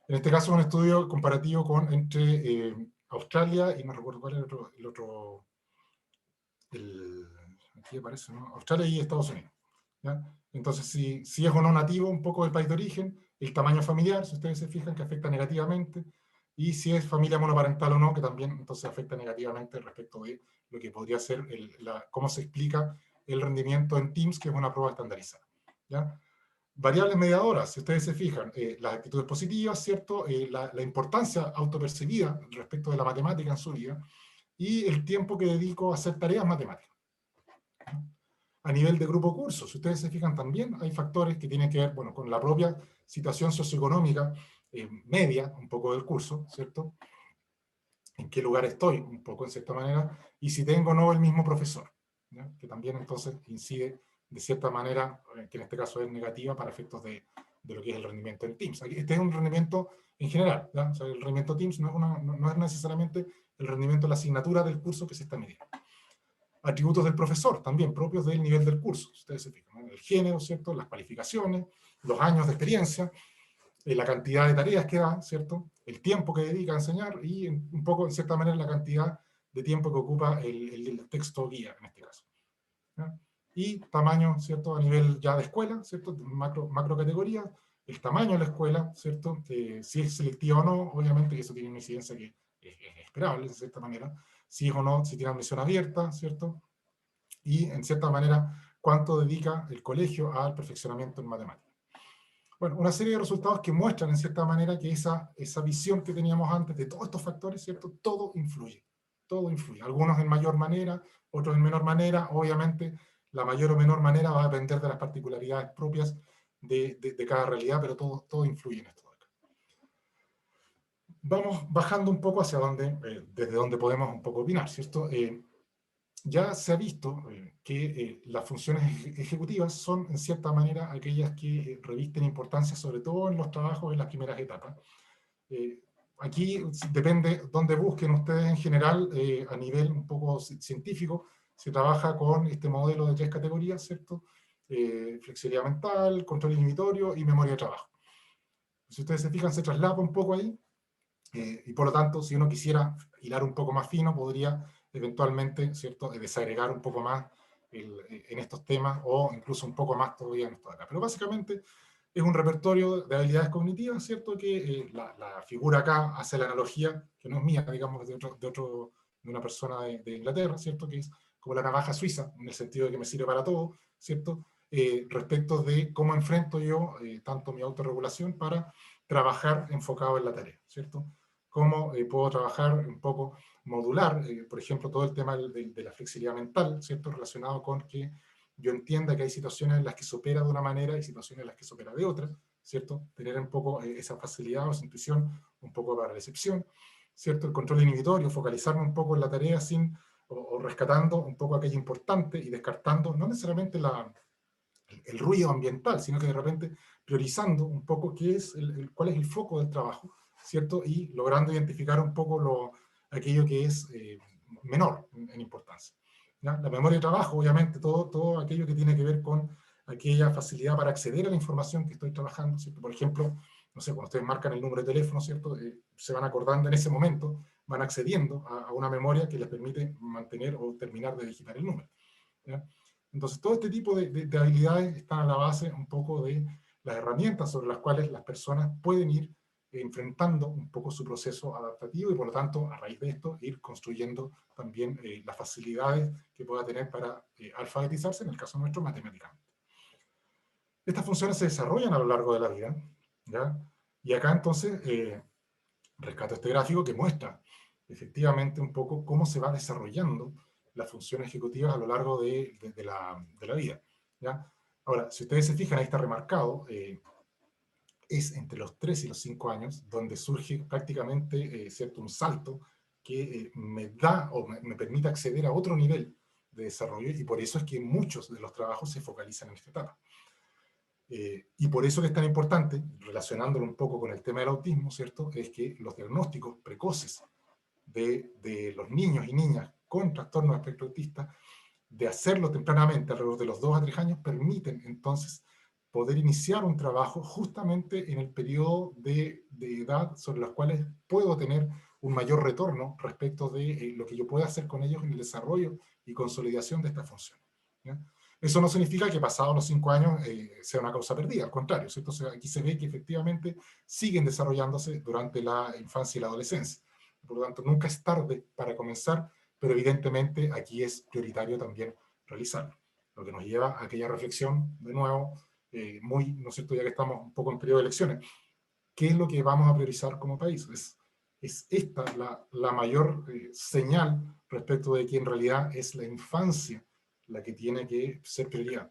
En este caso es un estudio comparativo entre Australia y no recuerdo cuál es aquí aparece, ¿no? Australia y Estados Unidos, ¿ya? Entonces, si es o no nativo un poco del país de origen, el tamaño familiar, si ustedes se fijan, que afecta negativamente, y si es familia monoparental o no, que también entonces afecta negativamente respecto de lo que podría ser cómo se explica el rendimiento en Teams, que es una prueba estandarizada, ¿ya? Variables mediadoras, si ustedes se fijan, las actitudes positivas, ¿cierto? La importancia autopercibida respecto de la matemática en su vida y el tiempo que dedico a hacer tareas matemáticas. A nivel de grupo curso, si ustedes se fijan también, hay factores que tienen que ver, bueno, con la propia situación socioeconómica media, un poco del curso, ¿cierto? En qué lugar estoy, un poco en cierta manera, y si tengo o no el mismo profesor, ¿ya? Que también entonces incide de cierta manera, que en este caso es negativa para efectos de lo que es el rendimiento en Teams. Aquí, este es un rendimiento en general, ¿ya? O sea, el rendimiento Teams no es necesariamente el rendimiento de la asignatura del curso que se está midiendo. Atributos del profesor, también propios del nivel del curso, ustedes se fijan, ¿no? El género, ¿cierto? Las calificaciones, los años de experiencia, la cantidad de tareas que da, ¿cierto? El tiempo que dedica a enseñar y un poco, en cierta manera, la cantidad de tiempo que ocupa el texto guía, en este caso, ¿ya? Y tamaño, ¿cierto? A nivel ya de escuela, ¿cierto? Macro categoría, el tamaño de la escuela, ¿cierto? Si es selectiva o no, obviamente que eso tiene una incidencia que es esperable, de cierta manera. Si es o no, si tiene admisión abierta, ¿cierto? Y, en cierta manera, cuánto dedica el colegio al perfeccionamiento en matemáticas. Bueno, una serie de resultados que muestran, en cierta manera, que esa visión que teníamos antes de todos estos factores, ¿cierto? Todo influye. Todo influye. Algunos en mayor manera, otros en menor manera. Obviamente, la mayor o menor manera va a depender de las particularidades propias de cada realidad, pero todo influye en esto de acá. Vamos bajando un poco hacia desde donde podemos un poco opinar, ¿cierto? Ya se ha visto que las funciones ejecutivas son, en cierta manera, aquellas que revisten importancia, sobre todo en los trabajos en las primeras etapas. Aquí depende dónde busquen ustedes en general, a nivel un poco científico, se trabaja con este modelo de 3 categorías, ¿cierto? Flexibilidad mental, control inhibitorio y memoria de trabajo. Si ustedes se fijan, se traslapa un poco ahí, y por lo tanto, si uno quisiera hilar un poco más fino, podría eventualmente, ¿cierto?, desagregar un poco más en estos temas, o incluso un poco más todavía en esto de acá. Pero básicamente es un repertorio de habilidades cognitivas, ¿cierto?, que la figura acá hace la analogía, que no es mía, digamos, de una persona de Inglaterra, ¿cierto?, que es como la navaja suiza, en el sentido de que me sirve para todo, ¿cierto?, respecto de cómo enfrento yo tanto mi autorregulación para trabajar enfocado en la tarea, ¿cierto? cómo puedo trabajar un poco modular, por ejemplo, todo el tema de la flexibilidad mental, ¿cierto? Relacionado con que yo entienda que hay situaciones en las que se opera de una manera y situaciones en las que se opera de otra, ¿cierto? Tener un poco esa facilidad o esa intuición un poco para la recepción, ¿cierto? El control inhibitorio, focalizarme un poco en la tarea o rescatando un poco aquello importante y descartando, no necesariamente el ruido ambiental, sino que de repente priorizando un poco cuál es el foco del trabajo, ¿cierto? Y logrando identificar un poco aquello que es menor en importancia. ¿Ya? La memoria de trabajo, obviamente, todo aquello que tiene que ver con aquella facilidad para acceder a la información que estoy trabajando, ¿cierto? Por ejemplo, no sé, cuando ustedes marcan el número de teléfono, ¿cierto? Se van acordando en ese momento, van accediendo a una memoria que les permite mantener o terminar de digitar el número. ¿Ya? Entonces, todo este tipo de habilidades están a la base un poco de las herramientas sobre las cuales las personas pueden ir enfrentando un poco su proceso adaptativo y, por lo tanto, a raíz de esto, ir construyendo también las facilidades que pueda tener para alfabetizarse, en el caso nuestro, matemáticamente. Estas funciones se desarrollan a lo largo de la vida, ¿ya? Y acá, entonces, rescato este gráfico que muestra efectivamente un poco cómo se va desarrollando las funciones ejecutivas a lo largo de la vida. ¿Ya? Ahora, si ustedes se fijan, ahí está remarcado, es entre los 3 y los 5 años donde surge prácticamente ¿cierto? Un salto que me da o me permite acceder a otro nivel de desarrollo, y por eso es que muchos de los trabajos se focalizan en esta etapa. Y por eso que es tan importante, relacionándolo un poco con el tema del autismo, ¿cierto? Es que los diagnósticos precoces de los niños y niñas con trastorno de espectro autista, de hacerlo tempranamente, alrededor de los 2 a 3 años, permiten entonces poder iniciar un trabajo justamente en el periodo de edad sobre los cuales puedo tener un mayor retorno respecto de lo que yo pueda hacer con ellos en el desarrollo y consolidación de esta función. ¿Ya? Eso no significa que pasados los 5 años sea una causa perdida, al contrario, ¿cierto? O sea, aquí se ve que efectivamente siguen desarrollándose durante la infancia y la adolescencia. Por lo tanto, nunca es tarde para comenzar, pero evidentemente aquí es prioritario también realizarlo. Lo que nos lleva a aquella reflexión, de nuevo, ¿no es cierto?, ya que estamos un poco en periodo de elecciones, ¿qué es lo que vamos a priorizar como país? Es esta la mayor señal respecto de que en realidad es la infancia la que tiene que ser prioridad,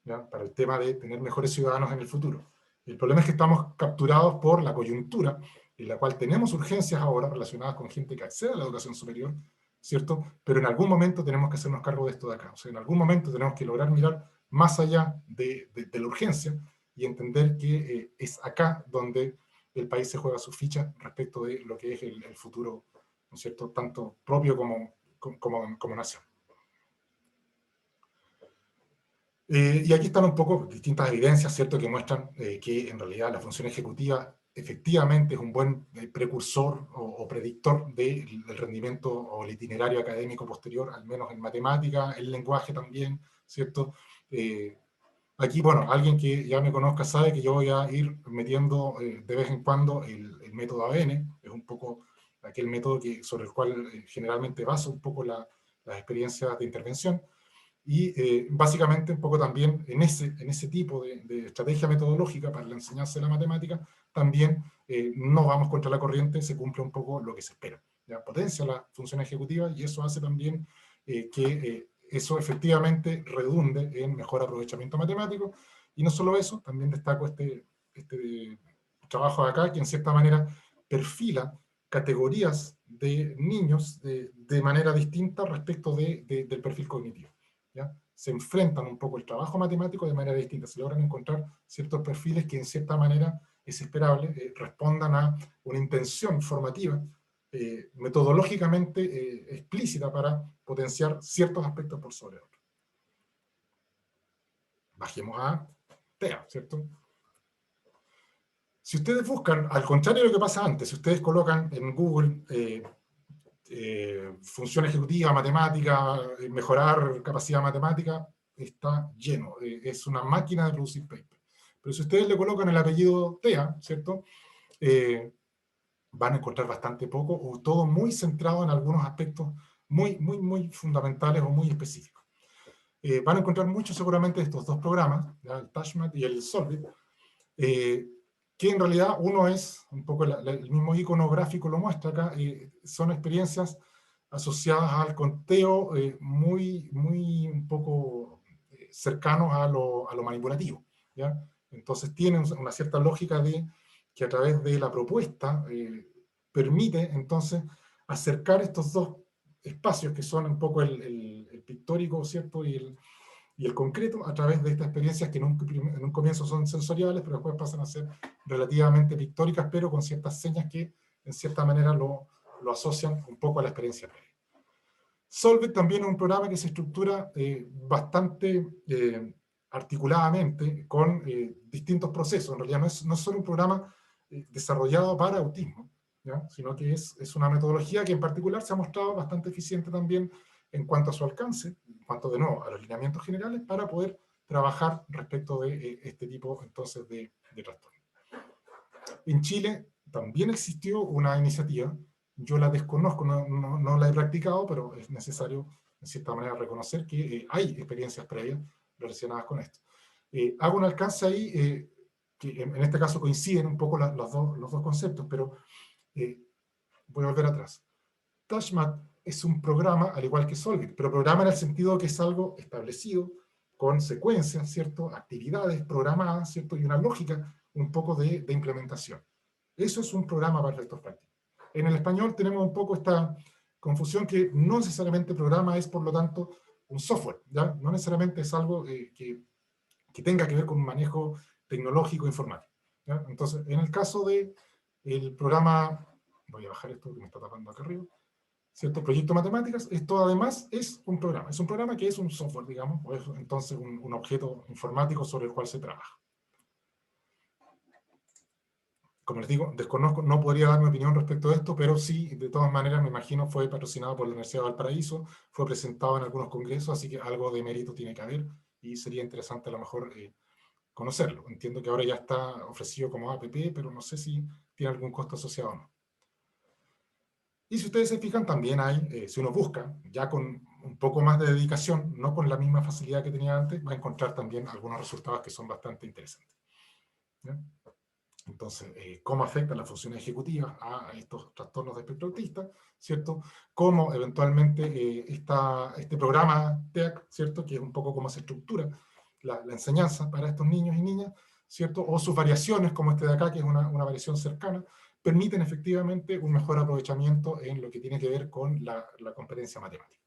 ¿ya? Para el tema de tener mejores ciudadanos en el futuro. El problema es que estamos capturados por la coyuntura, en la cual tenemos urgencias ahora relacionadas con gente que accede a la educación superior, ¿cierto? Pero en algún momento tenemos que hacernos cargo de esto de acá. O sea, en algún momento tenemos que lograr mirar más allá de la urgencia y entender que es acá donde el país se juega su ficha respecto de lo que es el futuro, ¿no es cierto?, tanto propio como nación. Y aquí están un poco distintas evidencias, ¿cierto?, que muestran que en realidad la función ejecutiva efectivamente es un buen precursor o predictor del rendimiento o el itinerario académico posterior, al menos en matemática, el lenguaje también, ¿cierto? Aquí, bueno, alguien que ya me conozca sabe que yo voy a ir metiendo de vez en cuando el método ABN, es un poco aquel método sobre el cual generalmente baso un poco las experiencias de intervención. Y básicamente un poco también en ese tipo de estrategia metodológica para la enseñanza de la matemática, también no vamos contra la corriente, se cumple un poco lo que se espera. ¿Ya? Potencia la función ejecutiva y eso hace también que eso efectivamente redunde en mejor aprovechamiento matemático. Y no solo eso, también destaco este trabajo de acá, que en cierta manera perfila categorías de niños de manera distinta respecto del perfil cognitivo. ¿Ya? Se enfrentan un poco el trabajo matemático de manera distinta, se logran encontrar ciertos perfiles que en cierta manera es esperable respondan a una intención formativa metodológicamente explícita para potenciar ciertos aspectos por sobre otros. Bajemos a TEA, ¿cierto? Si ustedes buscan, al contrario de lo que pasa antes, si ustedes colocan en Google función ejecutiva, matemática, mejorar capacidad matemática, está lleno. Es una máquina de producir paper. Pero si ustedes le colocan el apellido TEA, ¿cierto? Van a encontrar bastante poco, o todo muy centrado en algunos aspectos muy fundamentales o muy específicos. Van a encontrar mucho seguramente de estos dos programas, ¿ya? El TouchMath y el Solvit, que en realidad uno es, un poco el mismo icono gráfico lo muestra acá, son experiencias asociadas al conteo muy un poco cercanos a lo manipulativo, ¿ya? Entonces tienen una cierta lógica de que a través de la propuesta permite entonces acercar estos dos espacios que son un poco el pictórico, ¿cierto? Y el concreto a través de estas experiencias que en un comienzo son sensoriales, pero después pasan a ser relativamente pictóricas, pero con ciertas señas que en cierta manera lo asocian un poco a la experiencia previa. Solvit también es un programa que se estructura bastante articuladamente con distintos procesos. En realidad no es solo un programa desarrollado para autismo, ¿ya? Sino que es una metodología que en particular se ha mostrado bastante eficiente también en cuanto a su alcance, en cuanto de nuevo a los lineamientos generales, para poder trabajar respecto de este tipo entonces de trastorno. En Chile también existió una iniciativa, yo la desconozco, no la he practicado, pero es necesario en cierta manera reconocer que hay experiencias previas relacionadas con esto. Hago un alcance ahí, que en este caso coinciden un poco los dos conceptos, pero voy a volver atrás. TouchMat es un programa, al igual que Solvit, pero programa en el sentido que es algo establecido, con secuencias, ¿cierto? Actividades programadas, ¿cierto? Y una lógica un poco de implementación. Eso es un programa para efectos prácticos. En el español tenemos un poco esta confusión que no necesariamente programa es, por lo tanto, un software, ¿ya? No necesariamente es algo que tenga que ver con un manejo tecnológico informático, ¿ya? Entonces, en el caso del programa, voy a bajar esto que me está tapando acá arriba, ¿cierto? Proyecto Matemáticas, esto además es un programa que es un software, digamos, o es entonces un objeto informático sobre el cual se trabaja. Como les digo, desconozco, no podría dar mi opinión respecto a esto, pero sí, de todas maneras, me imagino, fue patrocinado por la Universidad de Valparaíso, fue presentado en algunos congresos, así que algo de mérito tiene que haber, y sería interesante a lo mejor conocerlo. Entiendo que ahora ya está ofrecido como app, pero no sé si tiene algún costo asociado o no. Y si ustedes se fijan, también hay, si uno busca, ya con un poco más de dedicación, no con la misma facilidad que tenía antes, va a encontrar también algunos resultados que son bastante interesantes, ¿ya? Entonces, cómo afectan las funciones ejecutivas a estos trastornos de espectro autista, ¿cierto? Cómo eventualmente este programa TEAC, ¿cierto? Que es un poco cómo se estructura la enseñanza para estos niños y niñas, ¿cierto? O sus variaciones, como este de acá, que es una variación cercana, permiten efectivamente un mejor aprovechamiento en lo que tiene que ver con la competencia matemática.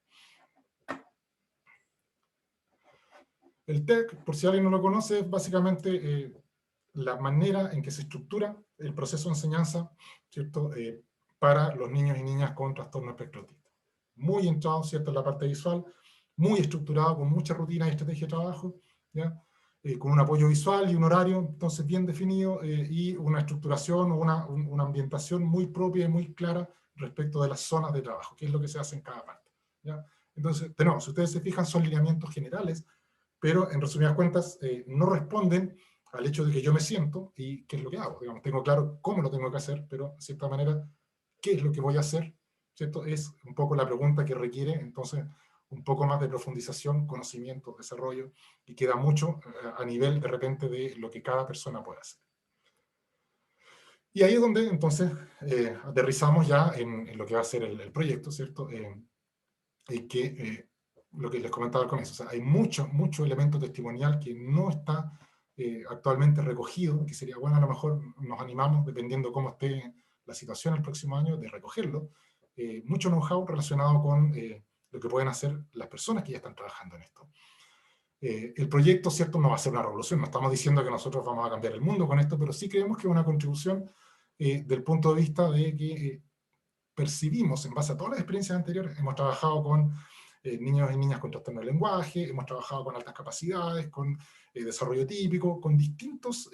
El TEC, por si alguien no lo conoce, es básicamente la manera en que se estructura el proceso de enseñanza, ¿cierto? Para los niños y niñas con trastorno espectro autista. Muy entrado, ¿cierto?, en la parte visual, muy estructurado, con mucha rutina y estrategia de trabajo, ¿ya? Con un apoyo visual y un horario, entonces bien definido, y una estructuración o una ambientación muy propia y muy clara respecto de las zonas de trabajo, que es lo que se hace en cada parte, ¿ya? Entonces, de nuevo, si ustedes se fijan, son lineamientos generales, pero en resumidas cuentas no responden al hecho de que yo me siento y qué es lo que hago. Digamos, tengo claro cómo lo tengo que hacer, pero de cierta manera, ¿qué es lo que voy a hacer? ¿Cierto? Es un poco la pregunta que requiere, entonces, un poco más de profundización, conocimiento, desarrollo, y queda mucho a nivel, de repente, de lo que cada persona puede hacer. Y ahí es donde, entonces, aterrizamos ya en lo que va a ser el proyecto, ¿cierto? Y que lo que les comentaba al comienzo, o sea, hay mucho elemento testimonial que no está actualmente recogido, que sería bueno, a lo mejor nos animamos, dependiendo cómo esté la situación el próximo año, de recogerlo. Mucho know-how relacionado con lo que pueden hacer las personas que ya están trabajando en esto. El proyecto, ¿cierto?, no va a ser una revolución, no estamos diciendo que nosotros vamos a cambiar el mundo con esto, pero sí creemos que es una contribución del punto de vista de que percibimos, en base a todas las experiencias anteriores, hemos trabajado con niños y niñas con trastorno del lenguaje, hemos trabajado con altas capacidades, con desarrollo típico, con distintas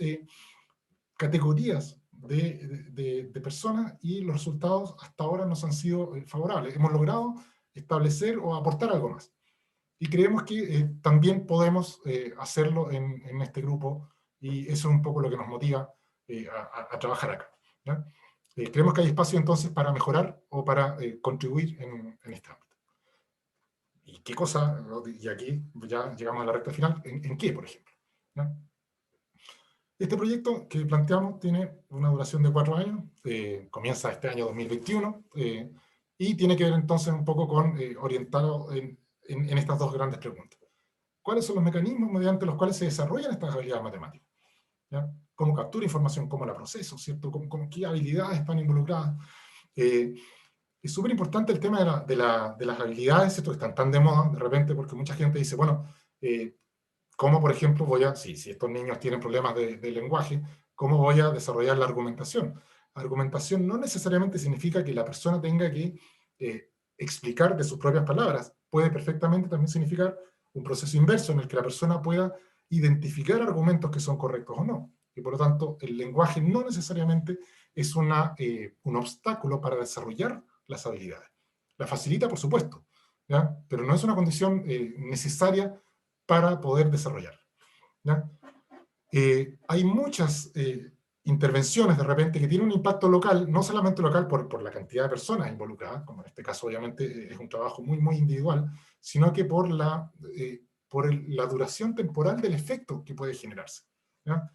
categorías de personas, y los resultados hasta ahora nos han sido favorables. Hemos logrado establecer o aportar algo más. Y creemos que también podemos hacerlo en este grupo, y eso es un poco lo que nos motiva a trabajar acá, ¿ya? Creemos que hay espacio entonces para mejorar o para contribuir en este ámbito. ¿Y qué cosa? Y aquí ya llegamos a la recta final. ¿En qué, por ejemplo? ¿No? Este proyecto que planteamos tiene una duración de 4 años, comienza este año 2021, y tiene que ver entonces un poco con orientado en estas dos grandes preguntas. ¿Cuáles son los mecanismos mediante los cuales se desarrollan estas habilidades matemáticas? ¿Ya? ¿Cómo capturo información? ¿Cómo la proceso? ¿Cierto? ¿Qué habilidades están involucradas? Es súper importante el tema de las habilidades, ¿cierto? Que están tan de moda de repente, porque mucha gente dice, bueno, ¿cómo, por ejemplo, si estos niños tienen problemas de lenguaje, cómo voy a desarrollar la argumentación? Argumentación no necesariamente significa que la persona tenga que explicar de sus propias palabras. Puede perfectamente también significar un proceso inverso en el que la persona pueda identificar argumentos que son correctos o no. Y por lo tanto, el lenguaje no necesariamente es un obstáculo para desarrollar las habilidades. La facilita, por supuesto, ¿ya? Pero no es una condición necesaria para poder desarrollar, ¿ya? Hay muchas intervenciones de repente que tienen un impacto local, no solamente local por la cantidad de personas involucradas, como en este caso obviamente es un trabajo muy, muy individual, sino que por la duración temporal del efecto que puede generarse, ¿ya?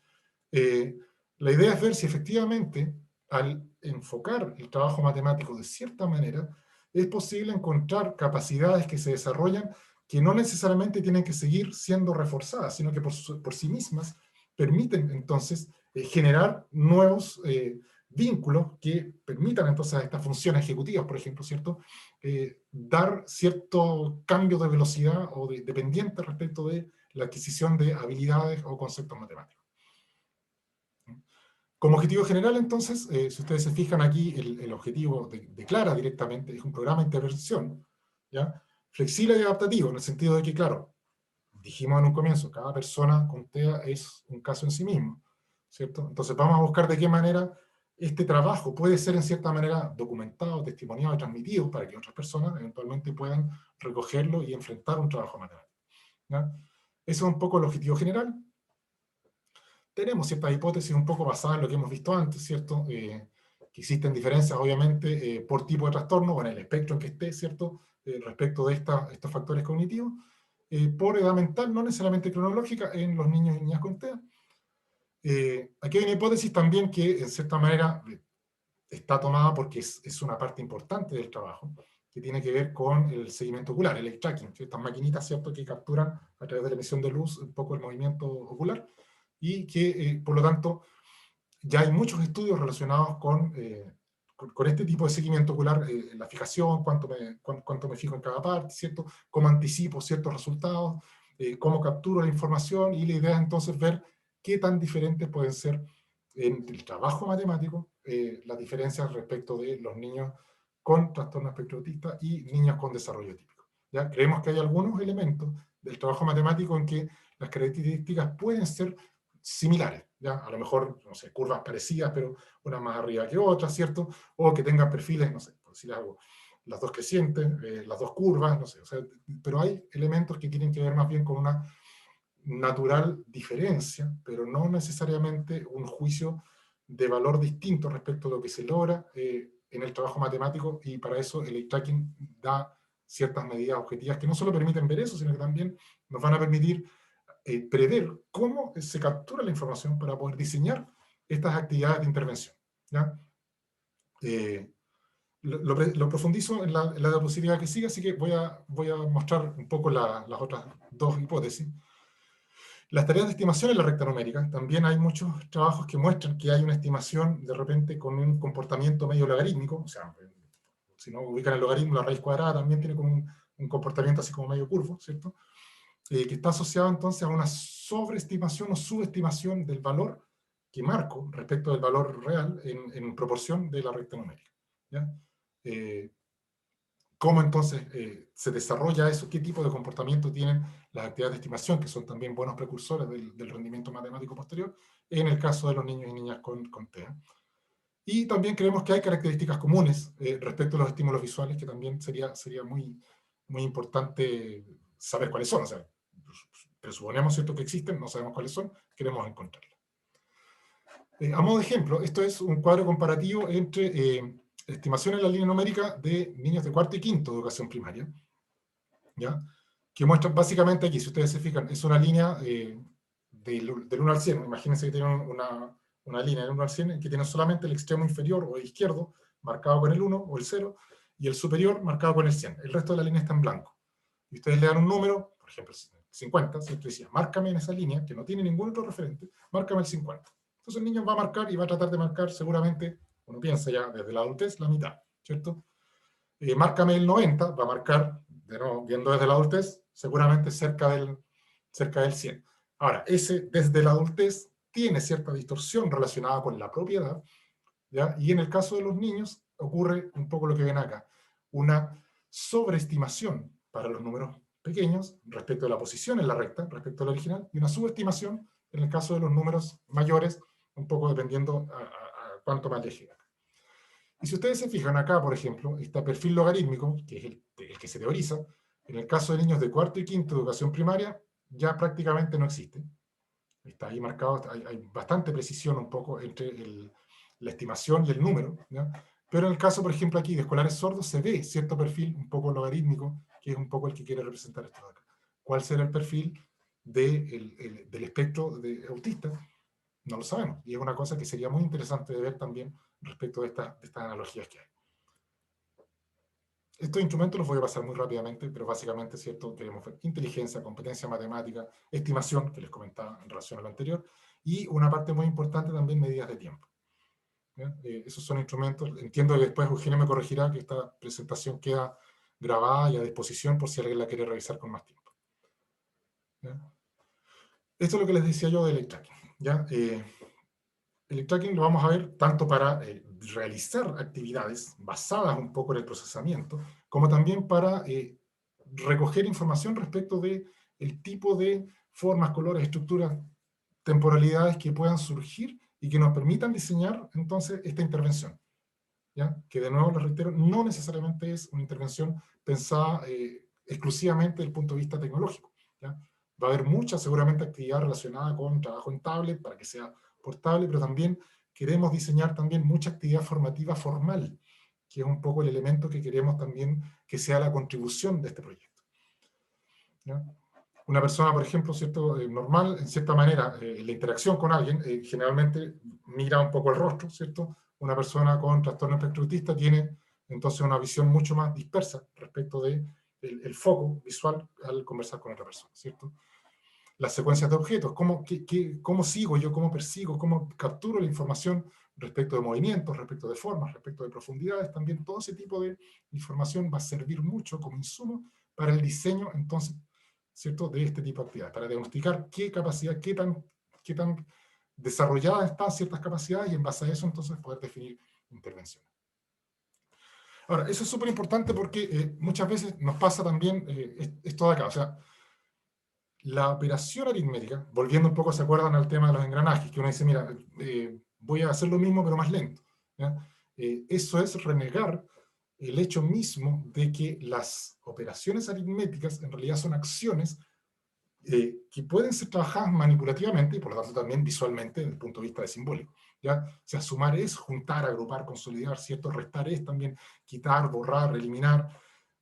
La idea es ver si efectivamente al enfocar el trabajo matemático de cierta manera, es posible encontrar capacidades que se desarrollan que no necesariamente tienen que seguir siendo reforzadas, sino que por sí mismas permiten entonces generar nuevos vínculos que permitan entonces a estas funciones ejecutivas, por ejemplo, ¿cierto? Dar cierto cambio de velocidad o dependiente respecto de la adquisición de habilidades o conceptos matemáticos. Como objetivo general, entonces, si ustedes se fijan aquí, el objetivo de Clara directamente es un programa de intervención, ¿ya? Flexible y adaptativo, en el sentido de que, claro, dijimos en un comienzo, cada persona con TEA es un caso en sí mismo, ¿cierto? Entonces vamos a buscar de qué manera este trabajo puede ser en cierta manera documentado, testimoniado y transmitido para que otras personas eventualmente puedan recogerlo y enfrentar un trabajo matemático, ¿ya? Eso es un poco el objetivo general. Tenemos ciertas hipótesis un poco basadas en lo que hemos visto antes, ¿cierto? Que existen diferencias, obviamente, por tipo de trastorno, o en el espectro en que esté, ¿cierto? Respecto de estos factores cognitivos, por edad mental, no necesariamente cronológica, en los niños y niñas con TEA. Aquí hay una hipótesis también que, en cierta manera, está tomada porque es una parte importante del trabajo, que tiene que ver con el seguimiento ocular, el eye tracking, estas maquinitas, ¿cierto?, que capturan a través de la emisión de luz un poco el movimiento ocular, y que, por lo tanto, ya hay muchos estudios relacionados con este tipo de seguimiento ocular, la fijación, cuánto me fijo en cada parte, ¿cierto? Cómo anticipo ciertos resultados, cómo capturo la información, y la idea es entonces ver qué tan diferentes pueden ser en el trabajo matemático las diferencias respecto de los niños con trastorno espectro autista y niños con desarrollo típico. ¿Ya? Creemos que hay algunos elementos del trabajo matemático en que las características pueden ser similares, ¿ya? A lo mejor, no sé, curvas parecidas, pero una más arriba que otra, ¿cierto? O que tengan perfiles, no sé, por decir algo, las dos crecientes, las dos curvas, no sé, o sea, pero hay elementos que tienen que ver más bien con una natural diferencia, pero no necesariamente un juicio de valor distinto respecto a lo que se logra en el trabajo matemático, y para eso el eye tracking da ciertas medidas objetivas que no solo permiten ver eso, sino que también nos van a permitir prever cómo se captura la información para poder diseñar estas actividades de intervención, ¿ya? Lo profundizo en la diapositiva que sigue, así que voy a mostrar un poco las otras dos hipótesis. Las tareas de estimación en la recta numérica, también hay muchos trabajos que muestran que hay una estimación de repente con un comportamiento medio logarítmico, o sea, si no ubican el logaritmo, la raíz cuadrada también tiene como un comportamiento así como medio curvo, ¿cierto? Que está asociado entonces a una sobreestimación o subestimación del valor que marco respecto del valor real en proporción de la recta numérica, ¿ya? ¿Cómo entonces se desarrolla eso? ¿Qué tipo de comportamiento tienen las actividades de estimación, que son también buenos precursores del rendimiento matemático posterior, en el caso de los niños y niñas con TEA? Y también creemos que hay características comunes respecto a los estímulos visuales, que también sería muy, muy importante saber cuáles son. O sea, presuponemos, ¿cierto?, que existen, no sabemos cuáles son, queremos encontrarlas. A modo de ejemplo, esto es un cuadro comparativo entre estimación en la línea numérica de niños de cuarto y quinto de educación primaria, ¿ya? Que muestra básicamente aquí, si ustedes se fijan, es una línea del 1 al 100, imagínense que tienen una línea del 1 al 100 que tiene solamente el extremo inferior o izquierdo marcado con el 1 o el 0, y el superior marcado con el 100. El resto de la línea está en blanco. Y ustedes le dan un número, por ejemplo, 50, si usted decía, márcame en esa línea, que no tiene ningún otro referente, márcame el 50. Entonces el niño va a marcar y va a tratar de marcar seguramente, uno piensa ya desde la adultez, la mitad, ¿cierto? Márcame el 90, va a marcar, de nuevo, viendo desde la adultez, seguramente cerca del 100. Ahora, ese desde la adultez tiene cierta distorsión relacionada con la propiedad, ¿ya? Y en el caso de los niños ocurre un poco lo que ven acá, una sobreestimación para los números pequeños respecto a la posición en la recta, respecto al original, y una subestimación en el caso de los números mayores, un poco dependiendo a cuánto más les llega. Y si ustedes se fijan acá, por ejemplo, este perfil logarítmico, que es el que se teoriza, en el caso de niños de cuarto y quinto de educación primaria, ya prácticamente no existe. Está ahí marcado, hay bastante precisión un poco entre la estimación y el número, ¿ya? Pero en el caso, por ejemplo, aquí de escolares sordos, se ve cierto perfil un poco logarítmico, que es un poco el que quiere representar esto de acá. ¿Cuál será el perfil del espectro de autista? No lo sabemos, y es una cosa que sería muy interesante de ver también respecto de estas analogías que hay. Estos instrumentos los voy a pasar muy rápidamente, pero básicamente, ¿cierto? Queremos ver inteligencia, competencia matemática, estimación, que les comentaba en relación a lo anterior, y una parte muy importante también, medidas de tiempo. Esos son instrumentos, entiendo que después Eugenia me corregirá que esta presentación queda grabada y a disposición por si alguien la quiere revisar con más tiempo. ¿Ya? Esto es lo que les decía yo del eye tracking. ¿Ya? El eye tracking lo vamos a ver tanto para realizar actividades basadas un poco en el procesamiento, como también para recoger información respecto de el tipo de formas, colores, estructuras, temporalidades que puedan surgir y que nos permitan diseñar entonces esta intervención. ¿Ya? Que de nuevo, les reitero, no necesariamente es una intervención pensada exclusivamente desde el punto de vista tecnológico. ¿Ya? Va a haber mucha seguramente actividad relacionada con trabajo en tablet para que sea portable, pero también queremos diseñar también mucha actividad formativa formal, que es un poco el elemento que queremos también que sea la contribución de este proyecto. ¿Ya? Una persona, por ejemplo, ¿cierto? Normal, en cierta manera, la interacción con alguien, generalmente mira un poco el rostro, ¿cierto? Una persona con trastorno espectro autista tiene entonces una visión mucho más dispersa respecto de el foco visual al conversar con otra persona, ¿cierto? Las secuencias de objetos, cómo sigo yo, cómo persigo, cómo capturo la información respecto de movimientos, respecto de formas, respecto de profundidades, también todo ese tipo de información va a servir mucho como insumo para el diseño, entonces, ¿cierto?, de este tipo de actividades, para diagnosticar qué capacidad, qué tan desarrolladas están ciertas capacidades y en base a eso entonces poder definir intervenciones. Ahora, eso es súper importante porque muchas veces nos pasa también esto de acá, o sea, la operación aritmética, volviendo un poco, ¿se acuerdan al tema de los engranajes? Que uno dice, mira, voy a hacer lo mismo pero más lento. Eso es renegar el hecho mismo de que las operaciones aritméticas en realidad son acciones que pueden ser trabajadas manipulativamente y por lo tanto también visualmente desde el punto de vista de simbólico. ¿Ya? O sea, sumar es juntar, agrupar, consolidar, ¿cierto? Restar es también quitar, borrar, eliminar.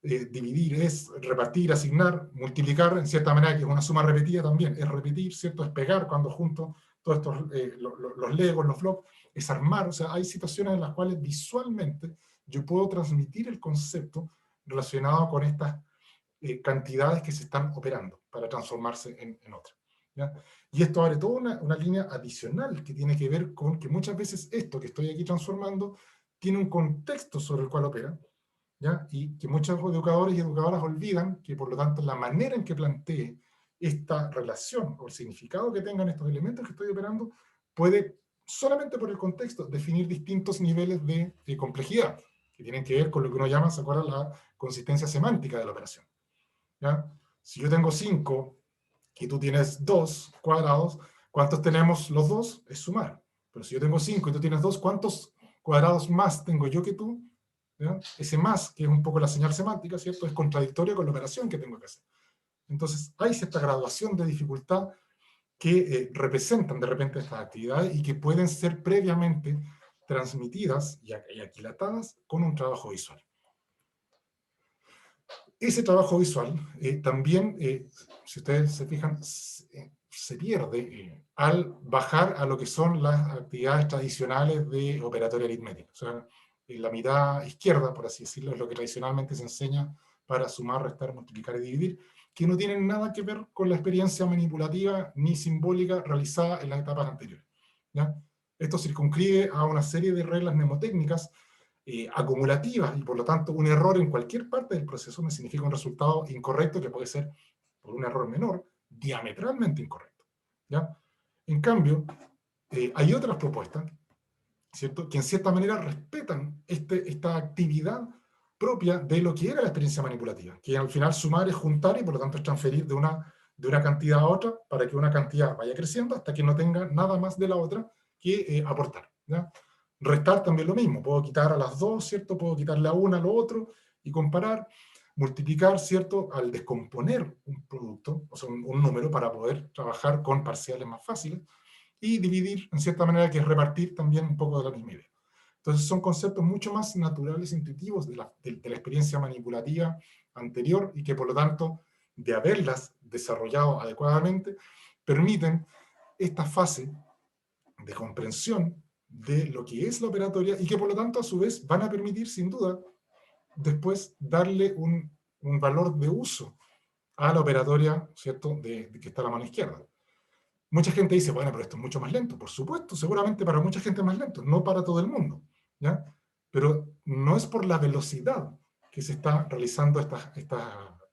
Dividir es repartir, asignar, multiplicar, en cierta manera, que es una suma repetida también, es repetir, ¿cierto? Es pegar cuando junto todos estos, los legos, los blocks, es armar, o sea, hay situaciones en las cuales visualmente yo puedo transmitir el concepto relacionado con estas cantidades que se están operando para transformarse en otra. ¿Ya? Y esto abre toda una línea adicional que tiene que ver con que muchas veces esto que estoy aquí transformando tiene un contexto sobre el cual opera, ¿ya? Y que muchos educadores y educadoras olvidan que, por lo tanto, la manera en que plantee esta relación o el significado que tengan estos elementos que estoy operando puede, solamente por el contexto, definir distintos niveles de complejidad, que tienen que ver con lo que uno llama, ¿se acuerdan?, la consistencia semántica de la operación. ¿Ya? Si yo tengo 5 y tú tienes 2 cuadrados, ¿cuántos tenemos los dos? Es sumar. Pero si yo tengo 5 y tú tienes 2, ¿cuántos cuadrados más tengo yo que tú? ¿Ya? Ese más, que es un poco la señal semántica, ¿cierto?, es contradictorio con la operación que tengo que hacer. Entonces, hay cierta graduación de dificultad que representan de repente estas actividades y que pueden ser previamente transmitidas y aquilatadas con un trabajo visual. Ese trabajo visual también, si ustedes se fijan, se pierde al bajar a lo que son las actividades tradicionales de operatoria aritmética. O sea, en la mitad izquierda, por así decirlo, es lo que tradicionalmente se enseña para sumar, restar, multiplicar y dividir, que no tienen nada que ver con la experiencia manipulativa ni simbólica realizada en las etapas anteriores, ¿ya? Esto circunscribe a una serie de reglas mnemotécnicas acumulativas, y por lo tanto un error en cualquier parte del proceso me significa un resultado incorrecto que puede ser, por un error menor, diametralmente incorrecto, ¿ya? En cambio, hay otras propuestas, ¿cierto?, que en cierta manera respetan esta actividad propia de lo que era la experiencia manipulativa, que al final sumar es juntar y por lo tanto es transferir de una cantidad a otra para que una cantidad vaya creciendo hasta que no tenga nada más de la otra que aportar, ¿ya? Restar también lo mismo, puedo quitar a las dos, ¿cierto? Puedo quitarle a una a lo otro y comparar. Multiplicar, ¿cierto?, al descomponer un producto, o sea, un número, para poder trabajar con parciales más fáciles, y dividir, en cierta manera, que es repartir también un poco de la misma idea. Entonces son conceptos mucho más naturales e intuitivos de la experiencia manipulativa anterior, y que por lo tanto, de haberlas desarrollado adecuadamente, permiten esta fase de comprensión de lo que es la operatoria, y que por lo tanto a su vez van a permitir sin duda después darle un valor de uso a la operatoria, ¿cierto?, de que está a la mano izquierda. Mucha gente dice, bueno, pero esto es mucho más lento. Por supuesto, seguramente para mucha gente es más lento, no para todo el mundo, ¿ya? Pero no es por la velocidad que se está realizando estas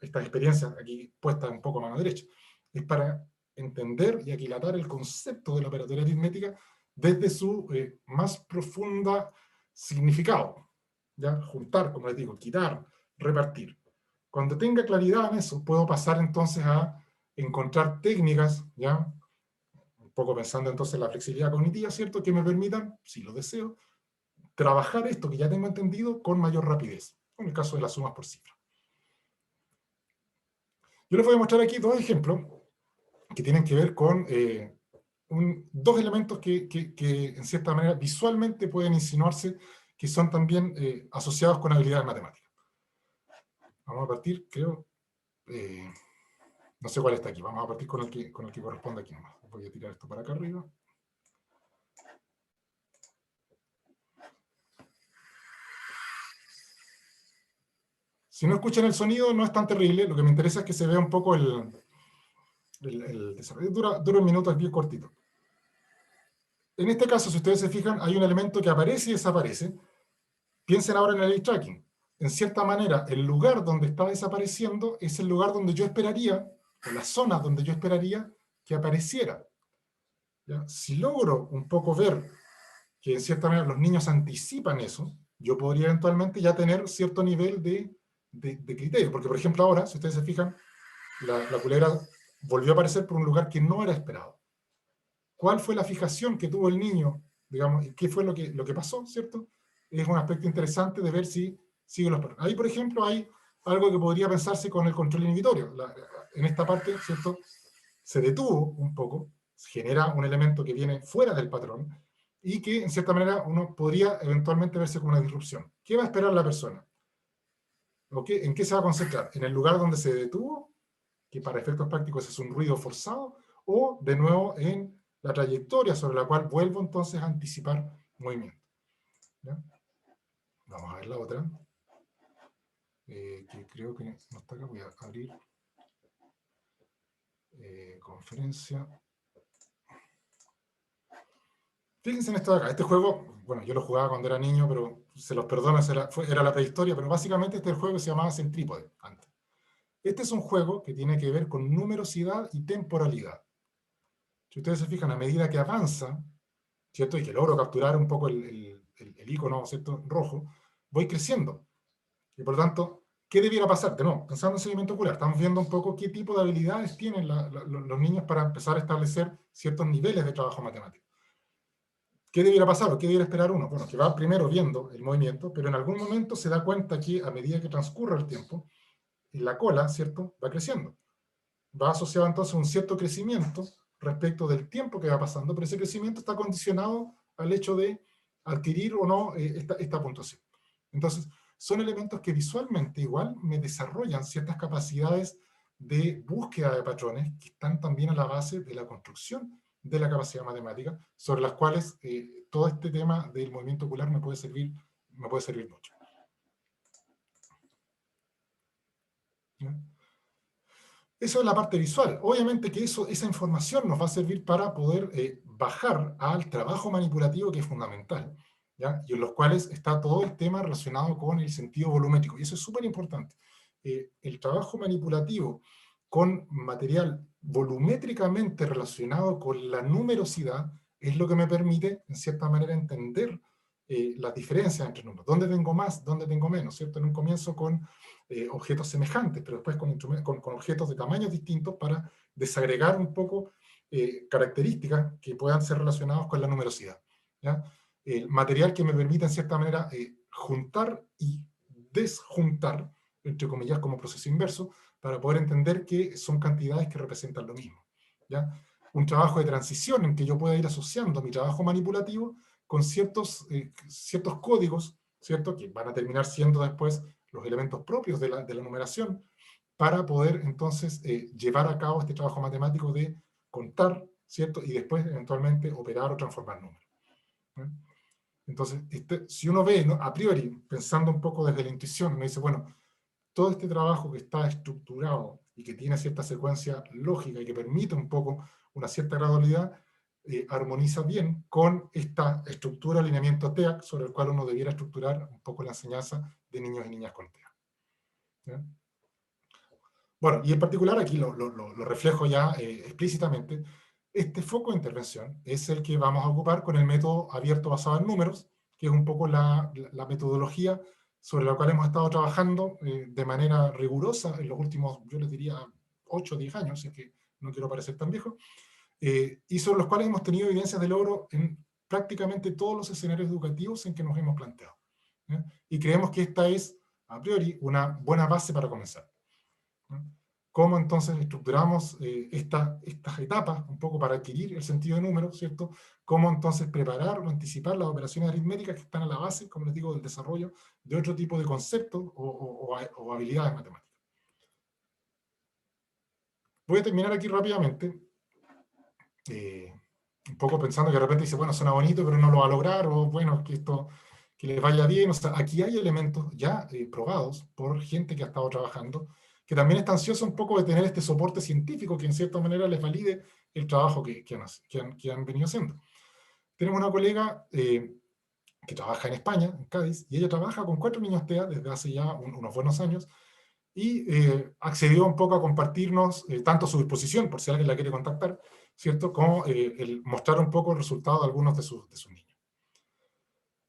experiencias, aquí puestas un poco a mano derecha. Es para entender y aquilatar el concepto de la operatoria aritmética desde su más profunda significado, ¿ya? Juntar, como les digo, quitar, repartir. Cuando tenga claridad en eso, puedo pasar entonces a encontrar técnicas, ¿ya?, un poco pensando entonces en la flexibilidad cognitiva, ¿cierto?, que me permitan, si lo deseo, trabajar esto que ya tengo entendido con mayor rapidez, en el caso de las sumas por cifra. Yo les voy a mostrar aquí dos ejemplos que tienen que ver con dos elementos que en cierta manera visualmente pueden insinuarse que son también asociados con habilidades matemáticas. Vamos a partir, creo, no sé cuál está aquí, vamos a partir con el que corresponde aquí nomás. Voy a tirar esto para acá arriba. Si no escuchan el sonido, no es tan terrible. Lo que me interesa es que se vea un poco el desarrollo. Dura un minuto, es bien cortito. En este caso, si ustedes se fijan, hay un elemento que aparece y desaparece. Piensen ahora en el eye tracking. En cierta manera, el lugar donde está desapareciendo es el lugar donde yo esperaría, o la zona donde yo esperaría que apareciera, ¿ya? Si logro un poco ver que en cierta manera los niños anticipan eso, yo podría eventualmente ya tener cierto nivel de criterio. Porque, por ejemplo, ahora, si ustedes se fijan, la culebra volvió a aparecer por un lugar que no era esperado. ¿Cuál fue la fijación que tuvo el niño? Digamos, y qué fue lo que pasó, ¿cierto? Es un aspecto interesante de ver si sigue los patrones. Ahí, por ejemplo, hay algo que podría pensarse con el control inhibitorio. En esta parte, ¿cierto?, se detuvo un poco, se genera un elemento que viene fuera del patrón, y que, en cierta manera, uno podría eventualmente verse como una disrupción. ¿Qué va a esperar la persona? ¿En qué se va a concentrar? ¿En el lugar donde se detuvo, que para efectos prácticos es un ruido forzado, o de nuevo en la trayectoria sobre la cual vuelvo entonces a anticipar movimiento? ¿Ya? Vamos a ver la otra, que creo que no está acá. Voy a abrir conferencia. Fíjense en esto de acá. Este juego, bueno, yo lo jugaba cuando era niño, pero se los perdono, era la prehistoria, pero básicamente este juego se llamaba Centrípode antes. Este es un juego que tiene que ver con numerosidad y temporalidad. Si ustedes se fijan, a medida que avanza, ¿cierto?, y que logro capturar un poco el icono, ¿cierto?, rojo, voy creciendo. Y por lo tanto, ¿qué debiera pasar? De nuevo, pensando en seguimiento ocular, estamos viendo un poco qué tipo de habilidades tienen los niños para empezar a establecer ciertos niveles de trabajo matemático. ¿Qué debiera pasar o qué debiera esperar uno? Bueno, que va primero viendo el movimiento, pero en algún momento se da cuenta que a medida que transcurre el tiempo, la cola, ¿cierto?, va creciendo. Va asociado entonces a un cierto crecimiento respecto del tiempo que va pasando, pero ese crecimiento está condicionado al hecho de adquirir o no esta puntuación. Entonces, son elementos que visualmente igual me desarrollan ciertas capacidades de búsqueda de patrones que están también a la base de la construcción de la capacidad matemática, sobre las cuales todo este tema del movimiento ocular me puede servir mucho. ¿Ya? Eso es la parte visual. Obviamente que esa información nos va a servir para poder bajar al trabajo manipulativo, que es fundamental, ¿ya? Y en los cuales está todo el tema relacionado con el sentido volumétrico. Y eso es súper importante. El trabajo manipulativo con material volumétricamente relacionado con la numerosidad es lo que me permite, en cierta manera, entender las diferencias entre números. ¿Dónde tengo más? ¿Dónde tengo menos? ¿Cierto? En un comienzo con objetos semejantes, pero después con objetos de tamaños distintos para desagregar un poco características que puedan ser relacionadas con la numerosidad, ¿ya? El material que me permite, en cierta manera, juntar y desjuntar, entre comillas, como proceso inverso, para poder entender que son cantidades que representan lo mismo, ¿ya? Un trabajo de transición en que yo pueda ir asociando mi trabajo manipulativo con ciertos códigos, ¿cierto? Que van a terminar siendo después los elementos propios de la numeración, para poder entonces llevar a cabo este trabajo matemático de contar, ¿cierto? Y después eventualmente operar o transformar números, ¿no? Entonces, si uno ve, ¿no?, a priori, pensando un poco desde la intuición, me dice, bueno, todo este trabajo que está estructurado y que tiene cierta secuencia lógica y que permite un poco una cierta gradualidad, armoniza bien con esta estructura, alineamiento TEAC, sobre el cual uno debiera estructurar un poco la enseñanza de niños y niñas con TEAC, ¿ya? Bueno, y en particular aquí lo reflejo ya explícitamente. Este foco de intervención es el que vamos a ocupar con el método abierto basado en números, que es un poco la metodología sobre la cual hemos estado trabajando de manera rigurosa en los últimos, yo les diría, 8 o 10 años, es que no quiero parecer tan viejo, y sobre los cuales hemos tenido evidencias de logro en prácticamente todos los escenarios educativos en que nos hemos planteado, ¿ya? Y creemos que esta es, a priori, una buena base para comenzar, ¿no? Cómo entonces estructuramos estas etapas, un poco para adquirir el sentido de número, ¿cierto? Cómo entonces preparar o anticipar las operaciones aritméticas que están a la base, como les digo, del desarrollo de otro tipo de conceptos o habilidades matemáticas. Voy a terminar aquí rápidamente, un poco pensando que de repente dice, bueno, suena bonito, pero no lo va a lograr, o bueno, que les vaya bien. O sea, aquí hay elementos ya probados por gente que ha estado trabajando, que también está ansiosa un poco de tener este soporte científico que en cierta manera les valide el trabajo que han venido haciendo. Tenemos una colega que trabaja en España, en Cádiz, y ella trabaja con 4 niños TEA desde hace ya unos buenos años, y accedió un poco a compartirnos tanto su disposición, por si alguien la quiere contactar, ¿cierto?, como el mostrar un poco el resultado de algunos de sus niños.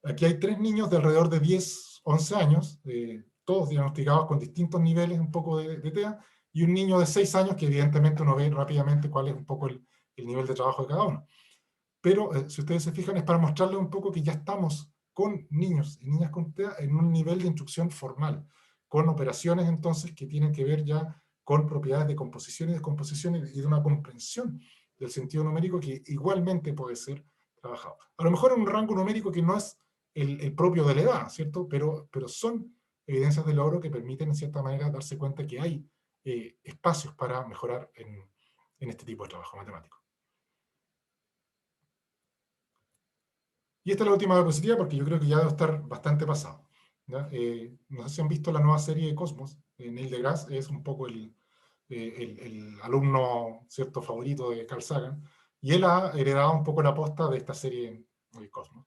Aquí hay 3 niños de alrededor de 10, 11 años, todos diagnosticados con distintos niveles un poco de TEA, y un niño de 6 años que evidentemente uno ve rápidamente cuál es un poco el nivel de trabajo de cada uno. Pero si ustedes se fijan, es para mostrarles un poco que ya estamos con niños y niñas con TEA en un nivel de instrucción formal, con operaciones entonces que tienen que ver ya con propiedades de composición y descomposición y de una comprensión del sentido numérico que igualmente puede ser trabajado. A lo mejor en un rango numérico que no es el propio de la edad, ¿cierto? Pero son evidencias de logro que permiten en cierta manera darse cuenta que hay espacios para mejorar en este tipo de trabajo matemático. Y esta es la última diapositiva porque yo creo que ya debe estar bastante pasado, ¿ya? No sé si han visto la nueva serie de Cosmos. Neil deGrasse es un poco el alumno, ¿cierto?, favorito de Carl Sagan, y él ha heredado un poco la posta de esta serie de Cosmos.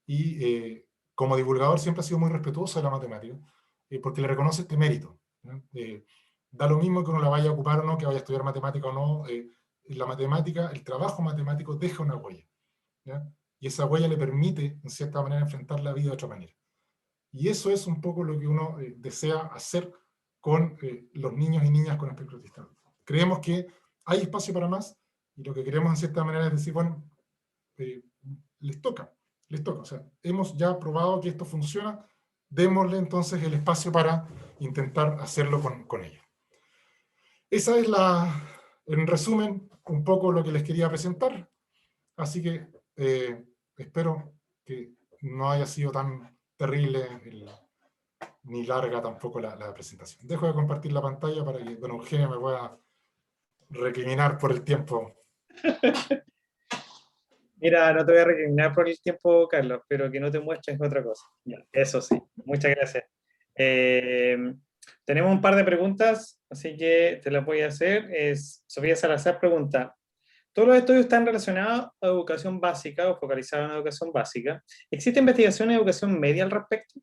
Y como divulgador siempre ha sido muy respetuoso de la matemática, porque le reconoce este mérito, ¿no? Da lo mismo que uno la vaya a ocupar o no, que vaya a estudiar matemática o no, la matemática, el trabajo matemático deja una huella, ¿ya? Y esa huella le permite, en cierta manera, enfrentar la vida de otra manera. Y eso es un poco lo que uno desea hacer con los niños y niñas con espectro autista. Creemos que hay espacio para más, y lo que queremos, en cierta manera, es decir, bueno, les toca. O sea, hemos ya probado que esto funciona, démosle entonces el espacio para intentar hacerlo con ella. Esa es en resumen, un poco lo que les quería presentar. Así que espero que no haya sido tan terrible ni larga tampoco la presentación. Dejo de compartir la pantalla para que don Eugenio me pueda recriminar por el tiempo. Mira, no te voy a recriminar por el tiempo, Carlos, pero que no te muestres otra cosa. Ya, eso sí, muchas gracias. Tenemos un par de preguntas, así que te las voy a hacer. Sofía Salazar pregunta, ¿todos los estudios están relacionados a educación básica o focalizados en educación básica? ¿Existe investigación en educación media al respecto?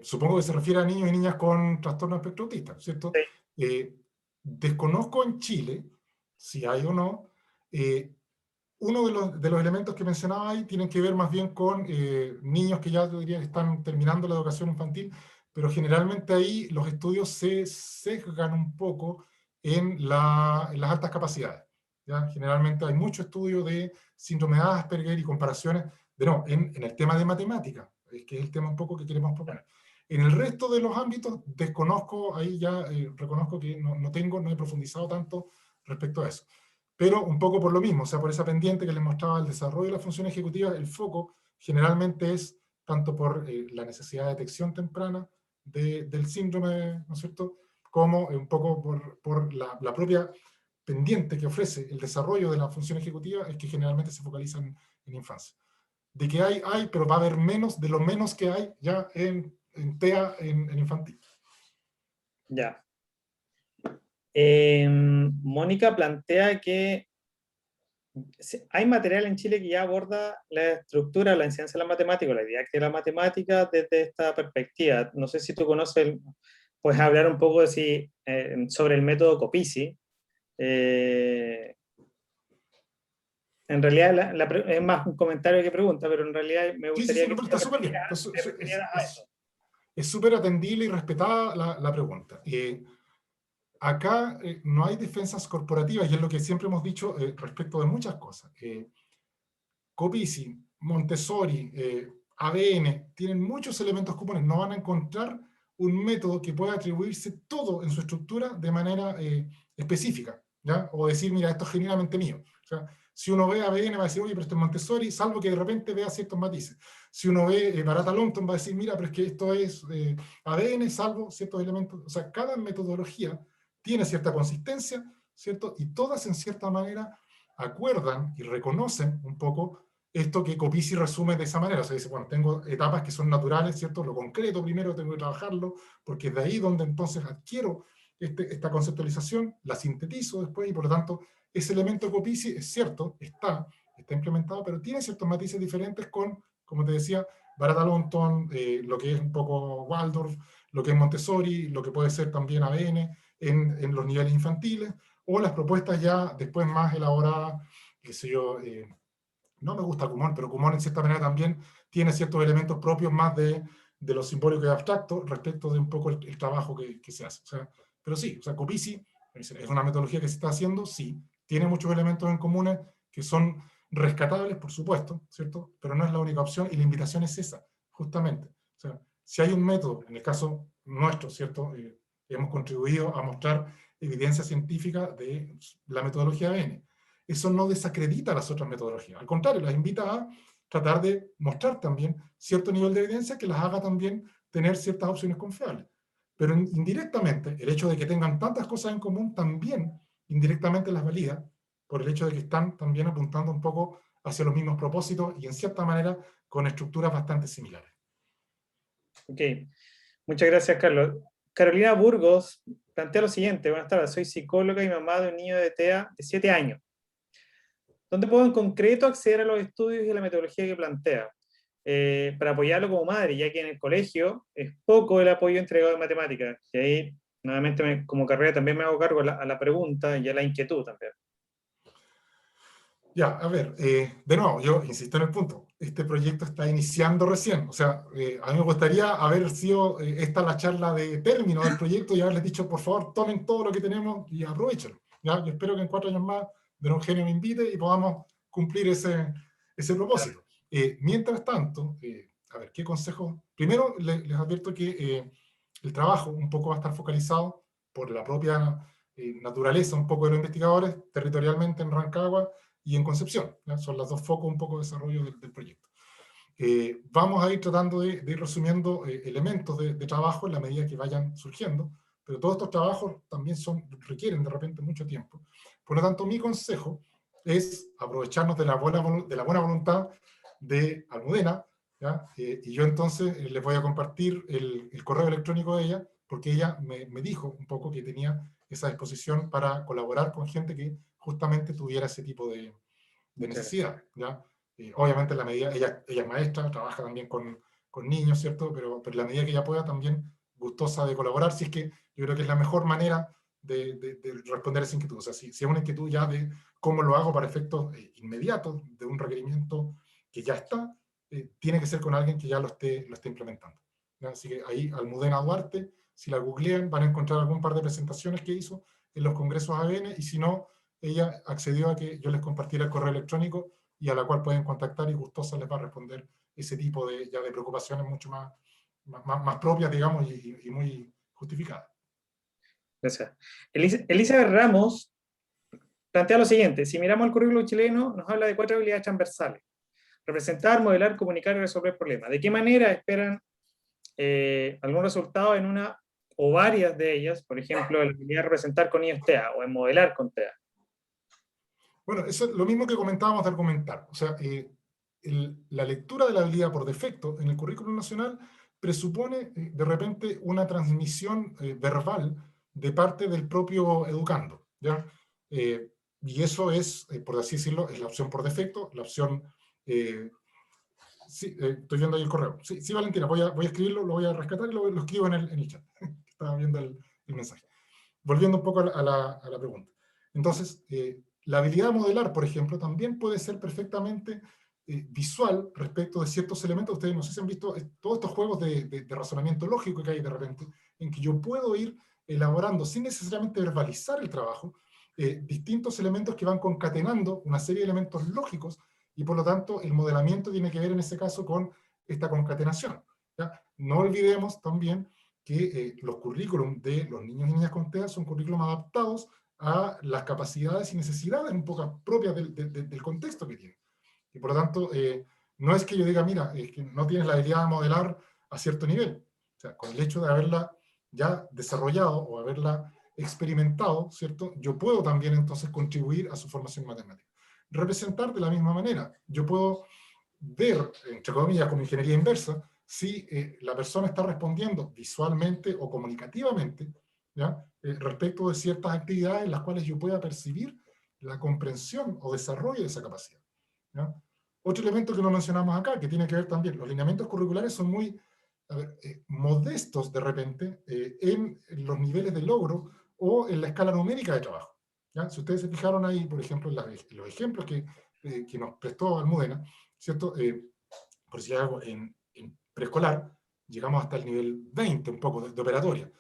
Supongo que se refiere a niños y niñas con trastorno espectro autista, ¿cierto? Sí. Desconozco en Chile, si hay o no, uno de los elementos que mencionaba ahí tienen que ver más bien con niños que ya yo diría que están terminando la educación infantil, pero generalmente ahí los estudios se sesgan un poco en las altas capacidades. ¿Ya? Generalmente hay mucho estudio de síndrome de Asperger y comparaciones, en el tema de matemática, que es el tema un poco que queremos proponer. En el resto de los ámbitos desconozco, ahí ya reconozco que no he profundizado tanto respecto a eso. Pero un poco por lo mismo, o sea, por esa pendiente que les mostraba el desarrollo de la función ejecutiva, el foco generalmente es tanto por la necesidad de detección temprana del síndrome, ¿no es cierto?, como un poco por la propia pendiente que ofrece el desarrollo de la función ejecutiva, es que generalmente se focalizan en infancia. De que hay, pero va a haber menos de lo menos que hay ya en TEA en infantil. Ya. Mónica plantea que hay material en Chile que ya aborda la estructura, la enseñanza de la matemática, la didáctica de la matemática desde esta perspectiva. No sé si tú conoces, puedes hablar un poco sobre el método Copici. En realidad es más un comentario que pregunta, pero en realidad me gustaría no, que está súper bien. te refirieras a eso. Es súper atendible y respetada la pregunta. Acá no hay defensas corporativas, y es lo que siempre hemos dicho respecto de muchas cosas. Copici, Montessori, ABN, tienen muchos elementos comunes. No van a encontrar un método que pueda atribuirse todo en su estructura de manera específica, ¿ya? O decir, mira, esto es genuinamente mío. O sea, si uno ve ABN va a decir, oye, pero esto es Montessori, salvo que de repente vea ciertos matices. Si uno ve Barata Longton va a decir, mira, pero es que esto es ABN, salvo ciertos elementos. O sea, cada metodología tiene cierta consistencia, ¿cierto? Y todas en cierta manera acuerdan y reconocen un poco esto que Copici resume de esa manera. O sea, dice, bueno, tengo etapas que son naturales, ¿cierto? Lo concreto primero tengo que trabajarlo, porque es de ahí donde entonces adquiero esta conceptualización, la sintetizo después, y por lo tanto, ese elemento Copici es cierto, está implementado, pero tiene ciertos matices diferentes con, como te decía, Barata Longton, lo que es un poco Waldorf, lo que es Montessori, lo que puede ser también ABN en los niveles infantiles, o las propuestas ya después más elaboradas, qué sé yo, no me gusta Kumon, pero Kumon en cierta manera también tiene ciertos elementos propios más de lo simbólico y abstracto respecto de un poco el trabajo que se hace. O sea, pero sí, o sea, Copici es una metodología que se está haciendo, sí, tiene muchos elementos en común que son rescatables, por supuesto, ¿cierto? Pero no es la única opción y la invitación es esa, justamente. O sea, si hay un método, en el caso nuestro, ¿cierto? Hemos contribuido a mostrar evidencia científica de la metodología ABN. Eso no desacredita las otras metodologías. Al contrario, las invita a tratar de mostrar también cierto nivel de evidencia que las haga también tener ciertas opciones confiables. Pero indirectamente, el hecho de que tengan tantas cosas en común también indirectamente las valida por el hecho de que están también apuntando un poco hacia los mismos propósitos y en cierta manera con estructuras bastante similares. Ok, muchas gracias, Carlos. Carolina Burgos plantea lo siguiente: buenas tardes, soy psicóloga y mamá de un niño de TEA de 7 años. ¿Dónde puedo en concreto acceder a los estudios y a la metodología que plantea? Para apoyarlo como madre, ya que en el colegio es poco el apoyo entregado en matemáticas. Y ahí, nuevamente, como carrera también me hago cargo a la pregunta y a la inquietud también. Ya, a ver, de nuevo, yo insisto en el punto. Este proyecto está iniciando recién. O sea, a mí me gustaría haber sido esta la charla de término del proyecto y haberles dicho, por favor, tomen todo lo que tenemos y aprovechenlo. ¿Ya? Yo espero que en 4 años más Don Eugenio me invite y podamos cumplir ese propósito. Mientras tanto, a ver, ¿qué consejo? Primero, les advierto que el trabajo un poco va a estar focalizado por la propia naturaleza un poco de los investigadores territorialmente en Rancagua y en Concepción. ¿Ya? Son los dos focos un poco de desarrollo del proyecto. Vamos a ir tratando de ir resumiendo elementos de trabajo en la medida que vayan surgiendo, pero todos estos trabajos también requieren de repente mucho tiempo. Por lo tanto, mi consejo es aprovecharnos de la buena voluntad de Almudena, ¿ya? Y yo entonces les voy a compartir el correo electrónico de ella, porque ella me dijo un poco que tenía esa disposición para colaborar con gente que justamente tuviera ese tipo de necesidad, ¿ya? Obviamente en la medida, ella es maestra, trabaja también con niños, ¿cierto? Pero en la medida que ella pueda también gustosa de colaborar, si es que yo creo que es la mejor manera de responder a esa inquietud. O sea, si es una inquietud ya de cómo lo hago para efectos inmediatos de un requerimiento que ya está, tiene que ser con alguien que ya lo esté implementando, ¿ya? Así que ahí Almudena Duarte, si la googlean van a encontrar algún par de presentaciones que hizo en los congresos ABN, y si no, ella accedió a que yo les compartiera el correo electrónico y a la cual pueden contactar, y gustosa les va a responder ese tipo de preocupaciones mucho más propias, digamos, y muy justificadas. Gracias. Elizabeth Ramos plantea lo siguiente: si miramos el currículo chileno, nos habla de 4 habilidades transversales: representar, modelar, comunicar y resolver problemas. ¿De qué manera esperan algún resultado en una o varias de ellas? Por ejemplo, la habilidad de representar con niños TEA o en modelar con TEA. Bueno, eso es lo mismo que comentábamos de argumentar. O sea, la lectura de la habilidad por defecto en el currículum nacional presupone de repente una transmisión verbal de parte del propio educando, ¿ya? Y eso es, por así decirlo, es la opción por defecto, la opción... sí, estoy viendo ahí el correo. Sí, sí, Valentina, voy a escribirlo, lo voy a rescatar y lo escribo en el chat. Estaba viendo el mensaje. Volviendo un poco a la pregunta. Entonces, la habilidad de modelar, por ejemplo, también puede ser perfectamente visual respecto de ciertos elementos. Ustedes no sé si han visto todos estos juegos de razonamiento lógico que hay de repente, en que yo puedo ir elaborando, sin necesariamente verbalizar el trabajo, distintos elementos que van concatenando una serie de elementos lógicos, y por lo tanto el modelamiento tiene que ver en ese caso con esta concatenación, ¿ya? No olvidemos también que los currículum de los niños y niñas con TEA son currículum adaptados a las capacidades y necesidades un poco propias del contexto que tienen. Y por lo tanto, no es que yo diga, mira, es que no tienes la habilidad de modelar a cierto nivel. O sea, con el hecho de haberla ya desarrollado o haberla experimentado, ¿cierto? Yo puedo también entonces contribuir a su formación matemática. Representar de la misma manera. Yo puedo ver, entre comillas, como ingeniería inversa, si la persona está respondiendo visualmente o comunicativamente, ¿ya? Respecto de ciertas actividades en las cuales yo pueda percibir la comprensión o desarrollo de esa capacidad, ¿ya? Otro elemento que no mencionamos acá, que tiene que ver también, los lineamientos curriculares son muy modestos de repente en los niveles de logro o en la escala numérica de trabajo, ¿ya? Si ustedes se fijaron ahí, por ejemplo, en los ejemplos que nos prestó Almudena, ¿cierto? Por si algo, en preescolar llegamos hasta el nivel 20, un poco de operatoria.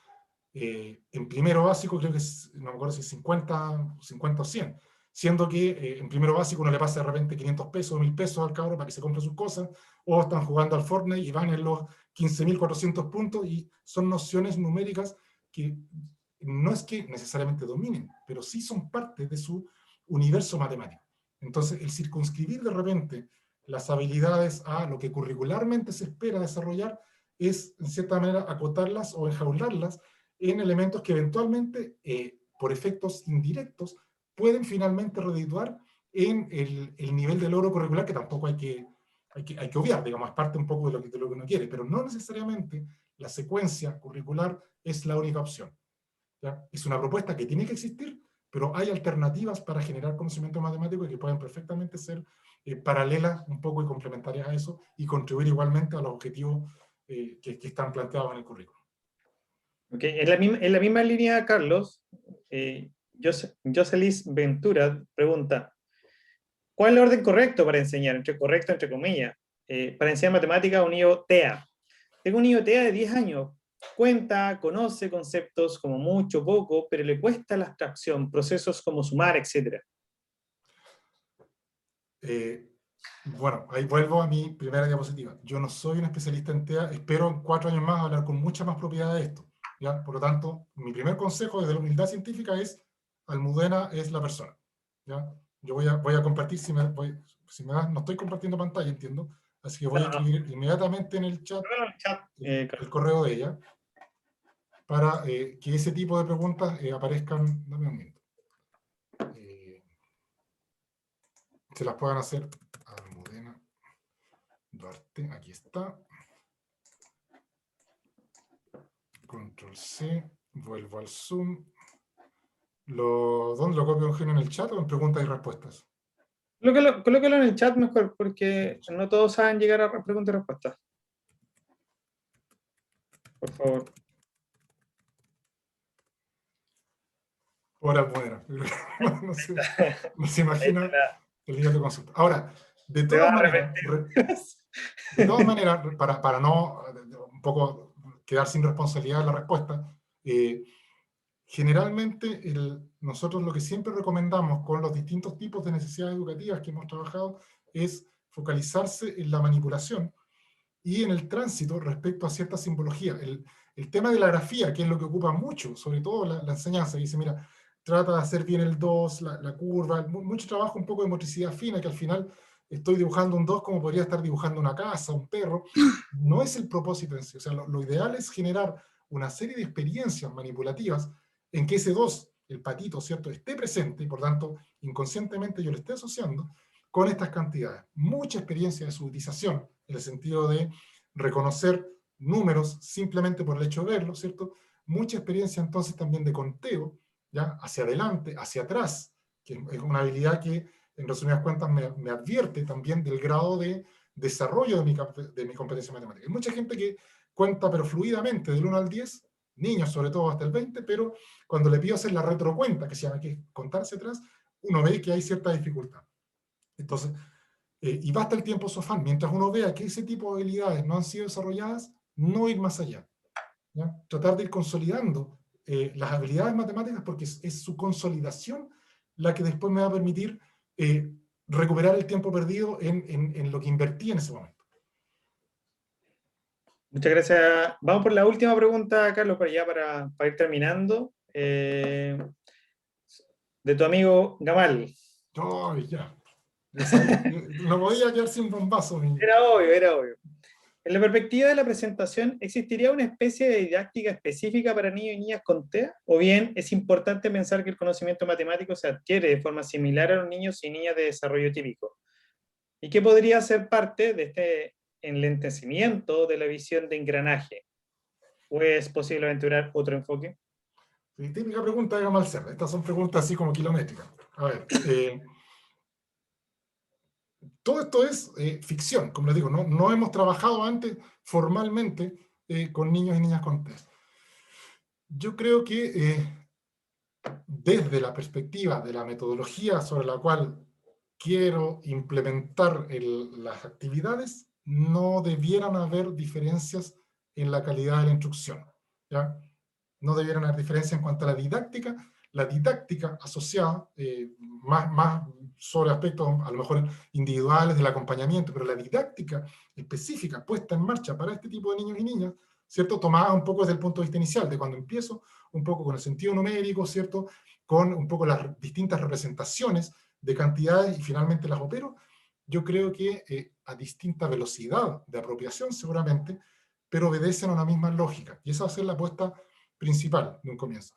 En primero básico creo que no me acuerdo si 50 o 100, siendo que en primero básico uno le pasa de repente 500 pesos o 1000 pesos al cabro para que se compre sus cosas, o están jugando al Fortnite y van en los 15.400 puntos, y son nociones numéricas que no es que necesariamente dominen, pero sí son parte de su universo matemático. Entonces, el circunscribir de repente las habilidades a lo que curricularmente se espera desarrollar es, en cierta manera, acotarlas o enjaularlas en elementos que eventualmente, por efectos indirectos, pueden finalmente redituar en el nivel de logro curricular, que tampoco hay que obviar, digamos, es parte un poco de lo que uno quiere, pero no necesariamente la secuencia curricular es la única opción, ¿ya? Es una propuesta que tiene que existir, pero hay alternativas para generar conocimiento matemático y que pueden perfectamente ser paralelas un poco y complementarias a eso, y contribuir igualmente a los objetivos que están planteados en el currículo. Okay. En la misma línea, Carlos, Jocelis Ventura pregunta: ¿cuál es el orden correcto para enseñar? Correcto, entre comillas. Para enseñar matemáticas a un niño TEA. Tengo un niño TEA de 10 años. Cuenta, conoce conceptos como mucho, poco, pero le cuesta la abstracción, procesos como sumar, etc. Bueno, ahí vuelvo a mi primera diapositiva. Yo no soy un especialista en TEA, espero en 4 años más hablar con mucha más propiedad de esto, ¿ya? Por lo tanto, mi primer consejo desde la humildad científica es: Almudena es la persona, ¿ya? Yo voy a compartir, si me das, no estoy compartiendo pantalla, entiendo, así que voy a escribir inmediatamente en el chat el correo de ella, para que ese tipo de preguntas aparezcan. Dame un minuto. Se las puedan hacer a Almudena Duarte, aquí está. Control C, vuelvo al Zoom. ¿Dónde lo copio, Eugenio, en el chat o en preguntas y respuestas? Colócalo en el chat mejor, porque no todos saben llegar a preguntas y respuestas. Por favor. Por Almudena. No se imagina el nivel de consulta. Ahora, de todas maneras, para no un poco quedar sin responsabilidad en la respuesta, generalmente nosotros lo que siempre recomendamos con los distintos tipos de necesidades educativas que hemos trabajado es focalizarse en la manipulación y en el tránsito respecto a cierta simbología. El tema de la grafía, que es lo que ocupa mucho, sobre todo la enseñanza, dice, mira, trata de hacer bien el 2, la curva, mucho trabajo, un poco de motricidad fina, que al final estoy dibujando un 2 como podría estar dibujando una casa, un perro. No es el propósito en sí. O sea, lo ideal es generar una serie de experiencias manipulativas en que ese 2, el patito, ¿cierto?, esté presente, y por tanto, inconscientemente yo lo esté asociando con estas cantidades. Mucha experiencia de subutización, en el sentido de reconocer números simplemente por el hecho de verlos, ¿cierto? Mucha experiencia entonces también de conteo, ¿ya? Hacia adelante, hacia atrás, que es una habilidad que, en resumidas cuentas, me advierte también del grado de desarrollo de mi competencia matemática. Hay mucha gente que cuenta, pero fluidamente, del 1 al 10, niños sobre todo hasta el 20, pero cuando le pido hacer la retrocuenta, que se llama, que es contar hacia atrás, uno ve que hay cierta dificultad. Entonces, y basta el tiempo sofán, mientras uno vea que ese tipo de habilidades no han sido desarrolladas, no ir más allá, ¿ya? Tratar de ir consolidando las habilidades matemáticas, porque es su consolidación la que después me va a permitir recuperar el tiempo perdido en lo que invertí en ese momento. Muchas gracias. Vamos por la última pregunta, Carlos, para ir terminando. De tu amigo Gamal. Oh, ya. No podía quedar sin bombazo. Era obvio. En la perspectiva de la presentación, ¿existiría una especie de didáctica específica para niños y niñas con TEA? ¿O bien es importante pensar que el conocimiento matemático se adquiere de forma similar a los niños y niñas de desarrollo típico? ¿Y qué podría ser parte de este enlentecimiento de la visión de engranaje? ¿O es posible aventurar otro enfoque? Sí, típica pregunta de Gamal Serra. Estas son preguntas así como kilométricas. A ver, todo esto es ficción, como les digo, no hemos trabajado antes formalmente con niños y niñas con TEA. Yo creo que desde la perspectiva de la metodología sobre la cual quiero implementar las actividades, no debieran haber diferencias en la calidad de la instrucción, ¿ya? No debieran haber diferencias en cuanto a la didáctica asociada, más sobre aspectos a lo mejor individuales del acompañamiento, pero la didáctica específica puesta en marcha para este tipo de niños y niñas, ¿cierto? Tomada un poco desde el punto de vista inicial, de cuando empiezo un poco con el sentido numérico, ¿cierto? Con un poco las distintas representaciones de cantidades y finalmente las opero. Yo creo que a distinta velocidad de apropiación seguramente, pero obedecen a una misma lógica. Y esa va a ser la apuesta principal de un comienzo.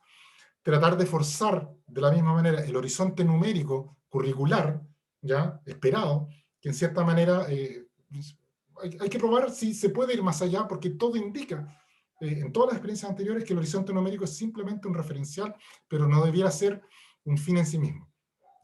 Tratar de forzar de la misma manera el horizonte numérico curricular, ya esperado, que en cierta manera hay que probar si se puede ir más allá, porque todo indica, en todas las experiencias anteriores, que el horizonte numérico es simplemente un referencial, pero no debiera ser un fin en sí mismo,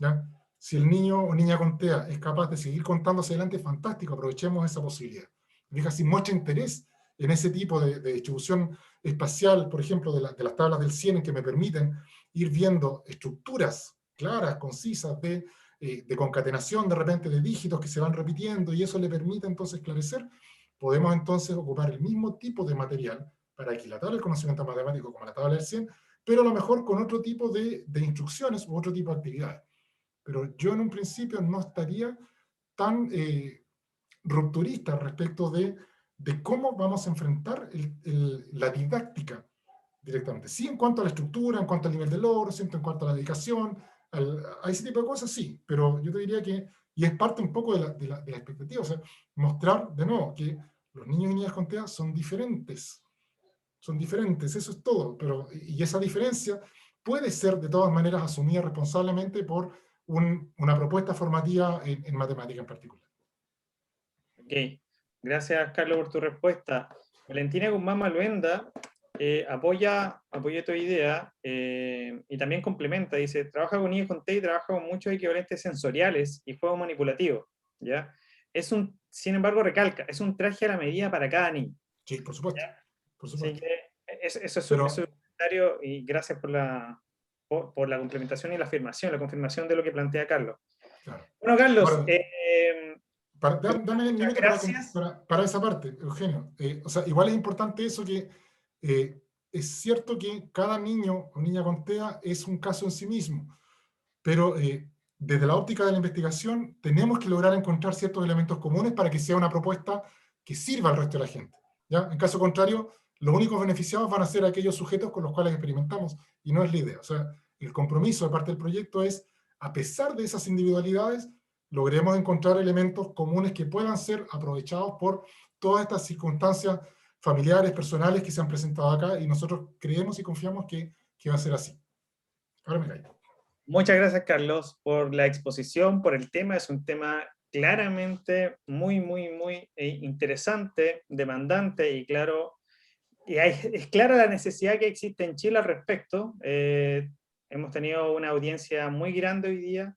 ¿ya? Si el niño o niña con TEA es capaz de seguir contando hacia adelante, fantástico, aprovechemos esa posibilidad. Fíjate, si muestra interés en ese tipo de distribución espacial, por ejemplo, de las tablas del 100, que me permiten ir viendo estructuras claras, concisas, de concatenación de repente de dígitos que se van repitiendo, y eso le permite entonces esclarecer, podemos entonces ocupar el mismo tipo de material para aquilatar el conocimiento matemático como la tabla del 100, pero a lo mejor con otro tipo de instrucciones u otro tipo de actividades. Pero yo en un principio no estaría tan rupturista respecto de cómo vamos a enfrentar la didáctica directamente. Sí, en cuanto a la estructura, en cuanto al nivel de logro, en cuanto a la dedicación, a ese tipo de cosas, sí, pero yo te diría que Y es parte un poco de la expectativa, o sea, mostrar de nuevo que los niños y niñas con TEA son diferentes, eso es todo, y esa diferencia puede ser de todas maneras asumida responsablemente por una propuesta formativa en matemática en particular. Ok, gracias Carlos por tu respuesta. Valentina Guzmán Maluenda apoya tu idea y también complementa, dice, trabaja con niños con TEA y trabaja con muchos equivalentes sensoriales y juego manipulativo, ¿ya? Sin embargo, recalca, es un traje a la medida para cada niño. Sí, por supuesto. Por supuesto. Así que eso es su comentario y gracias por la complementación y la afirmación, la confirmación de lo que plantea Carlos. Claro. Bueno, Carlos, Ahora, dame un minuto gracias. para esa parte, Eugenio. O sea, igual es importante eso que es cierto que cada niño o niña con TEA es un caso en sí mismo, pero desde la óptica de la investigación tenemos que lograr encontrar ciertos elementos comunes para que sea una propuesta que sirva al resto de la gente, ¿ya? En caso contrario, los únicos beneficiados van a ser aquellos sujetos con los cuales experimentamos, y no es la idea. O sea, el compromiso de parte del proyecto es, a pesar de esas individualidades, logremos encontrar elementos comunes que puedan ser aprovechados por todas estas circunstancias familiares, personales que se han presentado acá, y nosotros creemos y confiamos que va a ser así. Ahora me callo. Muchas gracias, Carlos, por la exposición, por el tema. Es un tema claramente muy, muy, muy interesante, demandante y claro, es clara la necesidad que existe en Chile al respecto. Hemos tenido una audiencia muy grande hoy día,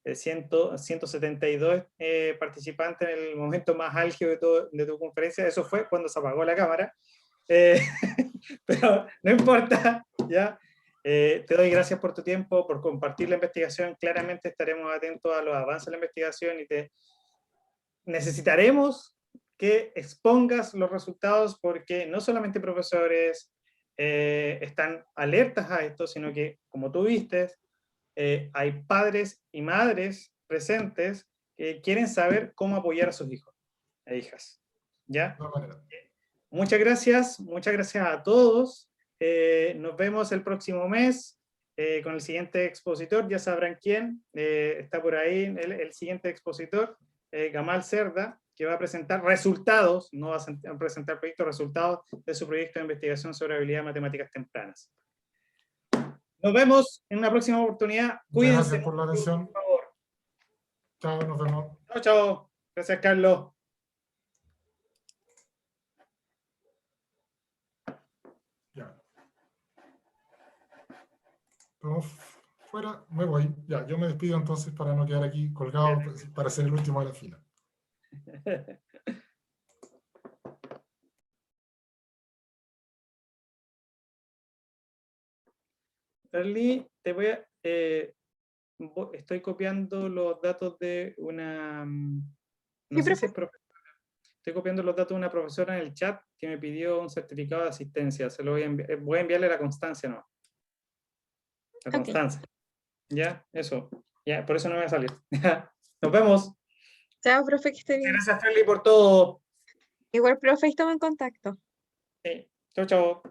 172 participantes en el momento más álgido de tu conferencia. Eso fue cuando se apagó la cámara. Pero no importa, ¿ya? Te doy gracias por tu tiempo, por compartir la investigación. Claramente estaremos atentos a los avances de la investigación y necesitaremos que expongas los resultados porque no solamente profesores están alertas a esto, sino que, como tú viste, hay padres y madres presentes que quieren saber cómo apoyar a sus hijos e hijas. ¿Ya? Muchas gracias a todos. Nos vemos el próximo mes con el siguiente expositor. Ya sabrán quién está por ahí, el siguiente expositor, Gamal Cerda, que va a presentar resultados, no va a presentar proyectos, resultados de su proyecto de investigación sobre habilidades matemáticas tempranas. Nos vemos en una próxima oportunidad. Cuídense. Gracias por la atención. Por favor. Chao, nos vemos. Chao, chao. Gracias, Carlos. Ya. Estamos fuera, me voy. Ya, yo me despido entonces para no quedar aquí colgado, para ser el último de la fila. Charlie, te voy a... estoy copiando los datos de una... No sé si es profesora. Estoy copiando los datos de una profesora en el chat que me pidió un certificado de asistencia. Se lo voy a enviarle la constancia, ¿no? La constancia. ¿Ya? Eso. Ya, por eso no me va a salir. Nos vemos. Chao, profe, que esté bien. Gracias, Charlie, por todo. Igual, profe, estamos en contacto. Sí. Chao, chao.